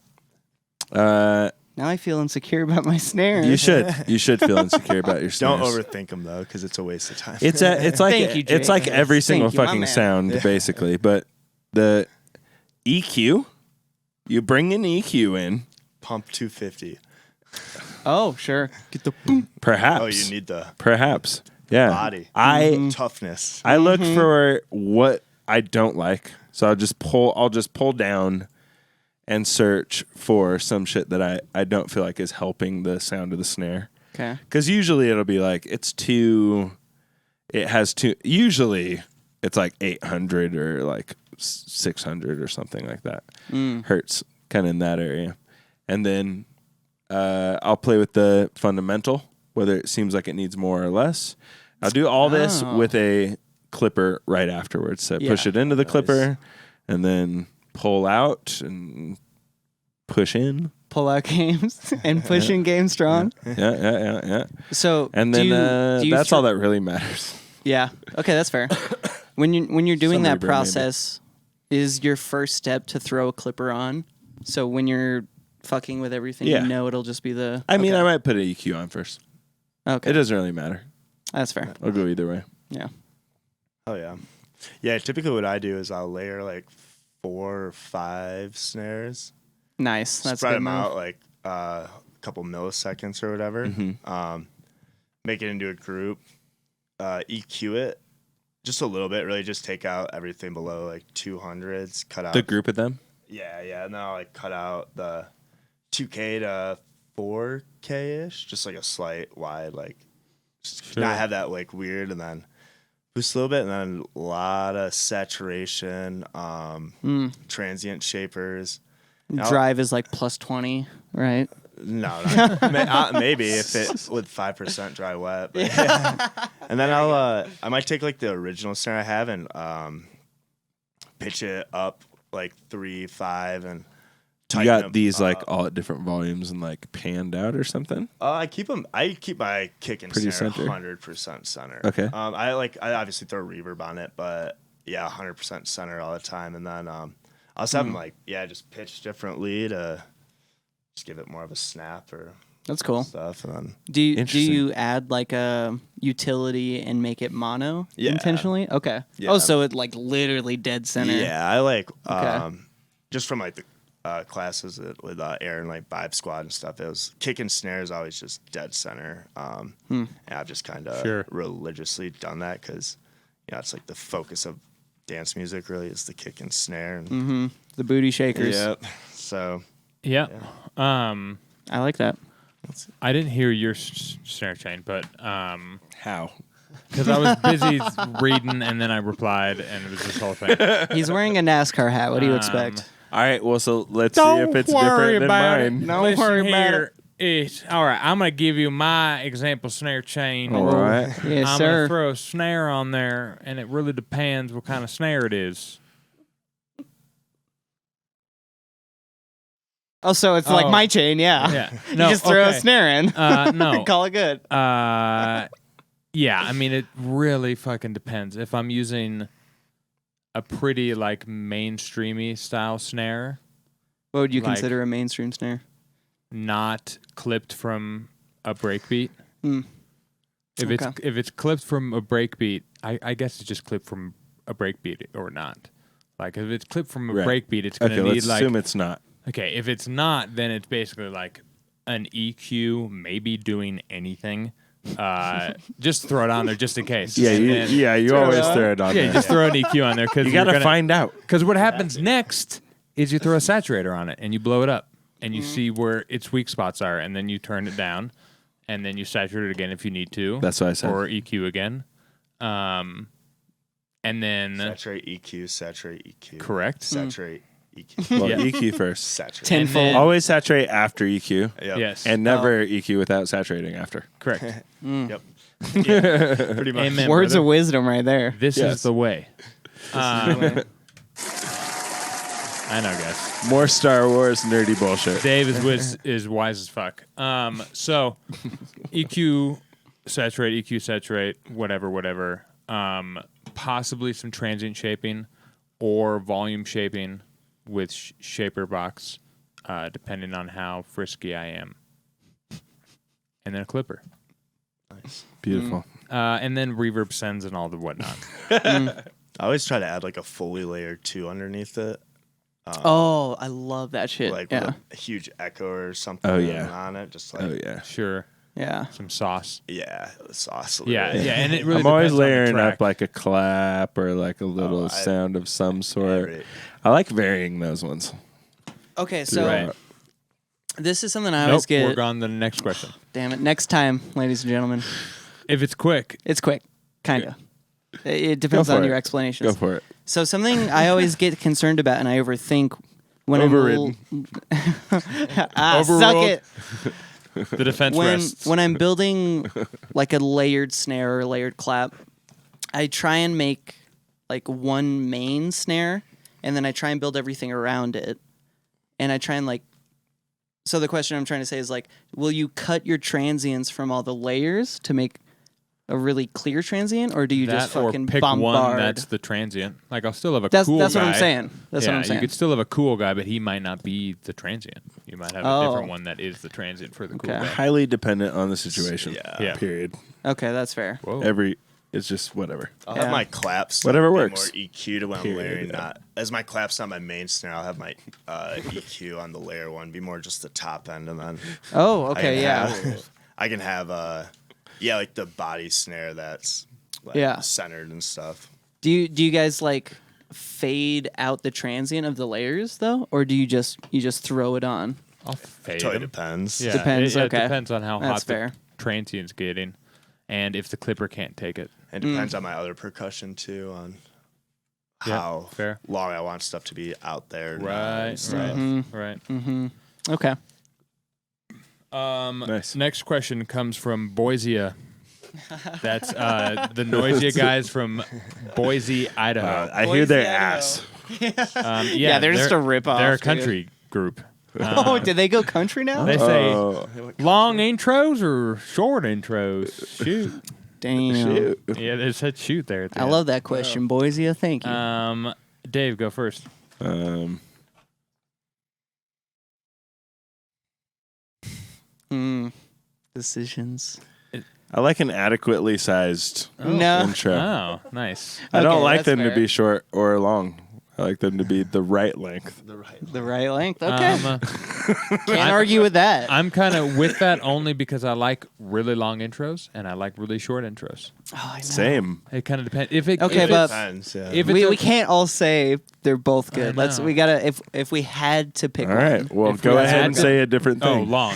Now I feel insecure about my snare. You should. You should feel insecure about your snares. Don't overthink them though, because it's a waste of time. It's like Thank you, it's Jake. like every single Thank you, my fucking man. sound basically, but the EQ, you bring an EQ in, Pump 250. Oh, sure. Get the boom. perhaps. Oh, you need the perhaps. Yeah. body. Toughness. I look for what I don't like. So I'll just pull down and search for some shit that I don't feel like is helping the sound of the snare. Okay. Because usually it'll be like usually it's like 800 or like 600 or something like that. Hertz, kind of in that area. And then I'll play with the fundamental, whether it seems like it needs more or less. I'll do all this with a clipper right afterwards. So push it into the clipper and then pull out and push in. Pull out games and pushing games strong. Yeah. So And then do you that's all that really matters. Yeah. Okay, that's fair. When you're doing Some that reverb, maybe. process, is your first step to throw a clipper on? So when you're fucking with everything, Yeah. you know it'll just be the. I mean, okay. I might put an EQ on first. Okay, It doesn't really matter. that's fair. I'll go either way. Yeah. Oh yeah. Yeah, typically what I do is I'll layer like 4 or 5 snares. Nice. That's spread good them move. out like a couple milliseconds or whatever. Make it into a group. EQ it just a little bit. Really, just take out everything below like 200s. Cut out The group of them? Yeah. And then I'll like cut out the 2K to 4K ish, just like a slight wide, like just not have that like weird, and then boost a little bit, and then a lot of saturation, transient shapers. Drive is like plus 20, right? No, maybe if it with 5% dry wet. But and then I might take like the original snare I have and pitch it up like 3, 5, and You tighten got them these like up. all at different volumes and like panned out or something? I keep my kick and Pretty snare center? 100% center. Okay. I obviously throw reverb on it, but yeah, 100% center all the time. And then I also have them like just pitch differently to just give it more of a snap or That's cool. stuff. And then Do you Interesting. add like a utility and make it mono Yeah. intentionally? Okay. Yeah. Oh, so it like literally dead center. Yeah, I like Okay. just from like the classes with Aaron, like Vibe Squad and stuff. It was kick and snare is always just dead center. And I've just kind of religiously done that because it's like the focus of dance music. Really, is the kick and snare. And, The booty shakers. Yep. So. Yeah. I like that. I didn't hear your snare chain, but How? because I was busy reading and then I replied and it was this whole thing. He's wearing a NASCAR hat. What do you expect? All right, well, so let's see if it's different than mine. Don't worry about it. It's all right. I'm gonna give you my example snare chain. All right. Yes, I'm sir. gonna throw a snare on there, and it really depends what kind of snare it is. Oh, so it's like my chain, yeah. Yeah. You No, just throw a okay. snare in. No. Call it good. Yeah. I mean, it really fucking depends. If I'm using a pretty like mainstreamy style snare, What would you like- consider a mainstream snare? not clipped from a breakbeat. Hmm. If it's clipped from a breakbeat, I guess it's just clipped from a breakbeat or not. Like if it's clipped from a Right. breakbeat, it's gonna Okay, need let's like assume it's not. okay. If it's not, then it's basically like an EQ, maybe doing anything. Just throw it on there just in case. Yeah, And you then- always throw it on yeah. there. Just throw an EQ on there because You got to find out. Because what happens next is you throw a saturator on it and you blow it up and you see where its weak spots are and then you turn it down and then you saturate it again if you need to. That's what I said. Or EQ again. And then Saturate EQ, saturate EQ. correct. Saturate EQ. Well, Yeah. EQ first. Saturate. Tenfold. then- Always saturate after EQ, Yep. Yes. and never EQ without saturating after. correct. Yep. Pretty much. Amen. Words brother. of wisdom right there. This Yes. is the way. I know, guys. More Star Wars nerdy bullshit. Dave is wise as fuck. So EQ saturate, whatever. Possibly some transient shaping or volume shaping with shaper box, depending on how frisky I am. And then a clipper. Beautiful. And then reverb sends and all the whatnot. I always try to add like a Foley layer too underneath it. Oh, I love that shit. Like Yeah. with a huge echo or something Oh, yeah. on it. Just like, Oh yeah. Sure. Yeah. Some sauce. yeah, the sauce. Yeah, literally. yeah. And it really I'm always depends on the layering track. up like a clap or like a little sound of some sort. Every- I like varying those ones. Okay, so Right. this is something I Nope, always we're get. on to the next question. Damn it. Next time, ladies and gentlemen. If it's quick, It's quick. Kind of. It depends Go for on it. your explanations. Go for it. So something I always get concerned about and I overthink when Overridden. suck Overruled. it. the defense rests. When I'm building like a layered snare or a layered clap, I try and make like one main snare and then I try and build everything around it. And I try and like so the question I'm trying to say is like, will you cut your transients from all the layers to make a really clear transient, or do you just or fucking pick bombard? one that's the transient. Like I'll still have a That's cool guy. what I'm saying. That's yeah, what I'm saying. you could still have a cool guy, but he might not be the transient. You might have a Oh. different one that is the transient for the cool Okay. guy. Highly dependent on the situation. Yeah. Period. Okay, that's fair. Whoa. It's just whatever. I'll Yeah. have my claps Whatever be works. more EQ'd when I'm Period, layering yeah. that. As my claps on my main snare, I'll have my EQ on the layer one be more just the top end, and then Oh, I okay, can yeah. I can have like the body snare that's like Yeah. centered and stuff. Do you guys like fade out the transient of the layers though, or do you just throw it on? I'll fade Totally him. depends. Yeah, Depends, It okay. depends on how That's hot fair. the transient's getting, and if the clipper can't take it. It depends on my other percussion too, on Yeah, how fair. long I want stuff to be out there. now Right, and stuff. right. Mm-hmm. Okay. Nice. Next question comes from Boise. That's the Noisia guys from Boise, Idaho. I hear their Boise, Idaho. ass. Yeah, they're just a ripoff, They're a dude. country group. Oh, did they go country now? They say Oh, long intros or short intros. Shoot. Damn. shoot. Yeah, they said shoot there. At the I end. love that question, Boise. Thank you. Dave, go first. Decisions. I like an adequately sized No. intro. Oh, nice. I don't Okay, like that's them to fair. be short or long. I like them to be the right length. The right length. Okay. Can't argue with that. I'm kind of with that only because I like really long intros and I like really short intros. Oh, I know. Same. It kind of depends. If it, Okay, if but- it's, Depends, yeah. if it's We a- can't all say they're both good. I know. We gotta if we had to pick All right. one. Well, If go we ahead had and to- say a different oh, thing. long.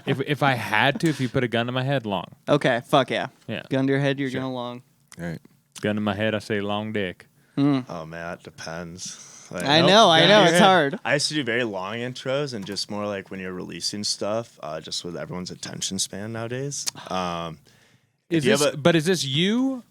if I had to, if you put a gun to my head, long. Okay, fuck yeah. Yeah. Gun to your head, you're Sure. going long. All right. Gun to my head, I say long dick. Oh man, it depends. Like, I Nope. know, Gun to your it's head. hard. I used to do very long intros and just more like when you're releasing stuff, just with everyone's attention span nowadays. Is you have this? But is this you,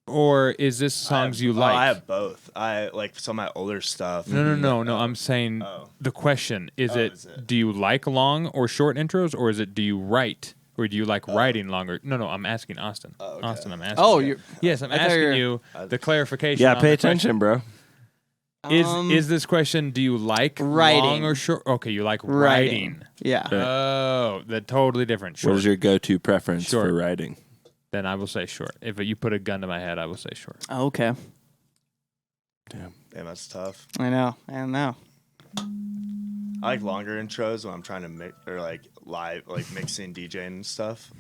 or is this songs you like? I have both. I like some of my older stuff. No. I'm saying the question is is it? do you like long or short intros, or is it do you write, or do you like writing longer? No. I'm asking Austin. okay. Austin, I'm asking. Oh, you. you're Yes, I'm I thought asking you you the clarification. Yeah, on pay the attention, bro. Is this question? Do you like Writing. long or short? Okay, you like writing. Yeah. Oh, that's totally different. Short. What is your go-to preference Short. for writing? Then I will say short. If you put a gun to my head, I will say short. Okay. Damn. Damn, that's tough. I know. I like longer intros when I'm trying to mix or like live, like mixing, DJing and stuff.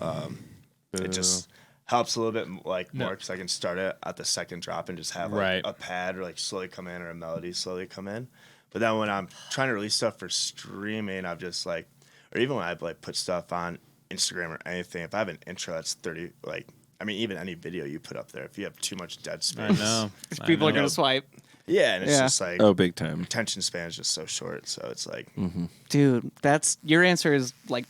It just helps a little bit more because I can start it at the second drop and just have like Right. a pad or like slowly come in or a melody slowly come in. But then when I'm trying to release stuff for streaming, I've just like, or even when I like put stuff on Instagram or anything, if I have an intro that's 30, like, I mean, even any video you put up there, if you have too much dead space, I know. People are I know. going to swipe. yeah, and it's Yeah. just like Oh, big time. attention span is just so short. So it's like, Dude, that's your answer is like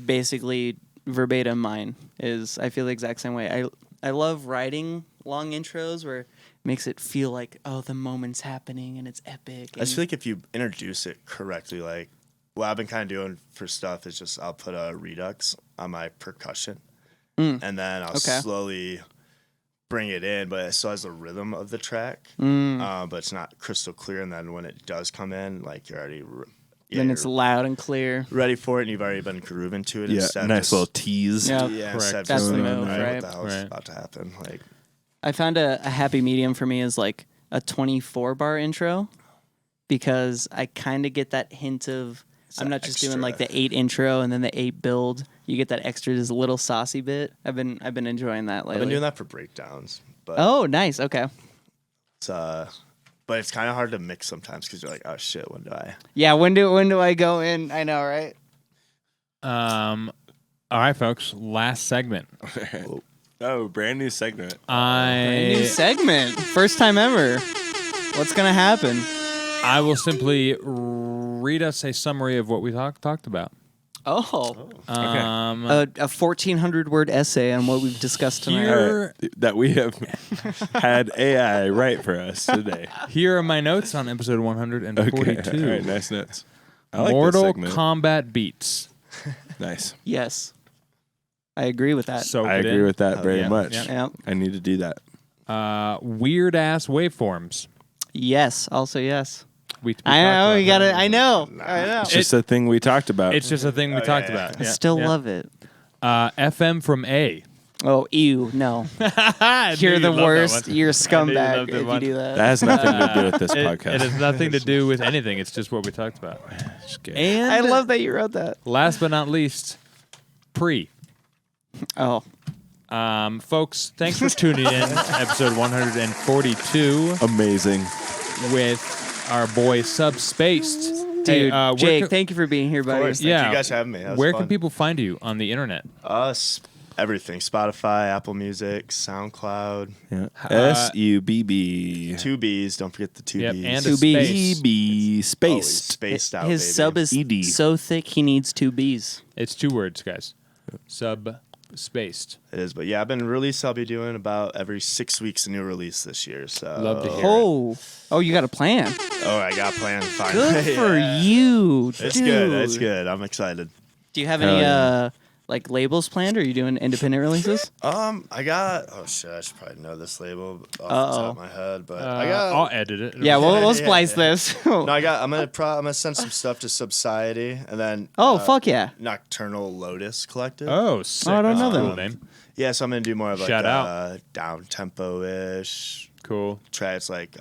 basically verbatim mine is I feel the exact same way. I love writing long intros where it makes it feel like, oh, the moment's happening and it's epic. I just feel like if you introduce it correctly, like what I've been kind of doing for stuff is just I'll put a redux on my percussion, and then I'll Okay. slowly bring it in, but it still has the rhythm of the track, but it's not crystal clear. And then when it does come in, like you're already then it's you're loud and clear. ready for it, and you've already been grooving to it. Yeah, instead of nice just- little tease. Yeah. yeah, Correct. instead of That's just the like, move, all right? What the hell is Right. about to happen? Like, I found a happy medium for me is like a 24 bar intro because I kind of get that hint of I'm not just doing like the 8 intro and then the 8 build. You get that extra just little saucy bit. I've been enjoying that lately. I've been doing that for breakdowns, but Oh, nice. Okay. it's but it's kind of hard to mix sometimes because you're like, oh shit, when do I? Yeah, when do I go in? I know, right? All right, folks. Last segment. Oh, brand new segment. New segment. First time ever. What's going to happen? I will simply read us a summary of what we talked about. Oh. Okay. A 1,400 word essay on what we've discussed tonight. Here- All right, that we have had AI write for us today. Here are my notes on episode 142. Okay. All right, nice notes. I like this Mortal segment. Kombat beats. Nice. Yes. I agree with that. Soak I it agree in. with that very yeah, much. yeah. Yeah. I need to do that. Weird ass waveforms. Yes. Also, yes. We I talked know. about You got that. it. I know. I know. It's just a thing we talked about. It's just a thing we talked about. I Yeah, still yeah. love it. FM from A. Oh, ew. No. You're the worst. You're a scumbag loved it if you much. do that that. has nothing to do with this It podcast. has nothing to do with anything. It's just what we talked about. And I love that you wrote that. last but not least, pre. Oh. Folks, thanks for tuning in. Episode 142 Amazing. with our boy Subb Spaced. Dude, where Jake, can- thank you for being here, Of buddy. course, Yeah. thank you guys for having me. That was where fun. can people find you on the internet? Everything: Spotify, Apple Music, SoundCloud. Yeah. SUBB. 2 B's. Don't forget the 2 Yep, B's. and Two a B's. space. EB Always spaced. spaced out. His baby. sub is ED. so thick he needs 2 B's. It's 2 words, guys. Subb Spaced. It is, but yeah, I've been releasing. I'll be doing about every 6 weeks a new release this year. So Love to hear Oh, you got a plan. Oh, I got plans. Finally. Good for Yeah. you, It's dude. good. It's good. I'm excited. Do you have Hell any yeah. like labels planned? Or are you doing independent releases? I got. Oh shit! I should probably know this label off the top of my head, but I got. I'll edit it. Yeah, we'll splice this. No, I got. I'm gonna send some stuff to Society, and then. Fuck yeah! Nocturnal Lotus Collective. Oh, sick. I don't That's know a them. cool name. Yeah, so I'm gonna do more of like Shout out. down tempo ish Cool. tracks, like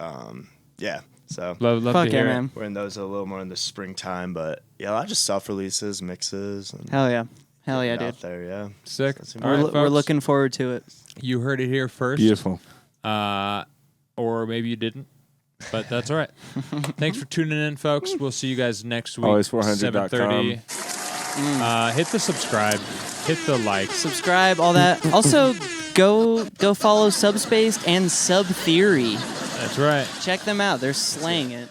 yeah. So Love Fuck to yeah, hear it. man! we're in those a little more in the springtime, but yeah, a lot of just self releases, mixes, and Hell yeah! Hell yeah, getting dude! out there, yeah. Sick. That's All We're, right, we're folks. looking forward to it. You heard it here first. Beautiful. Or maybe you didn't. But that's all right. Thanks for tuning in, folks. We'll see you guys next week. Always400.com. 7:30. Hit the subscribe. Hit the like. Subscribe, all that. Also, go follow Subspaced and Sub Theory. That's right. Check them out. They're slaying it.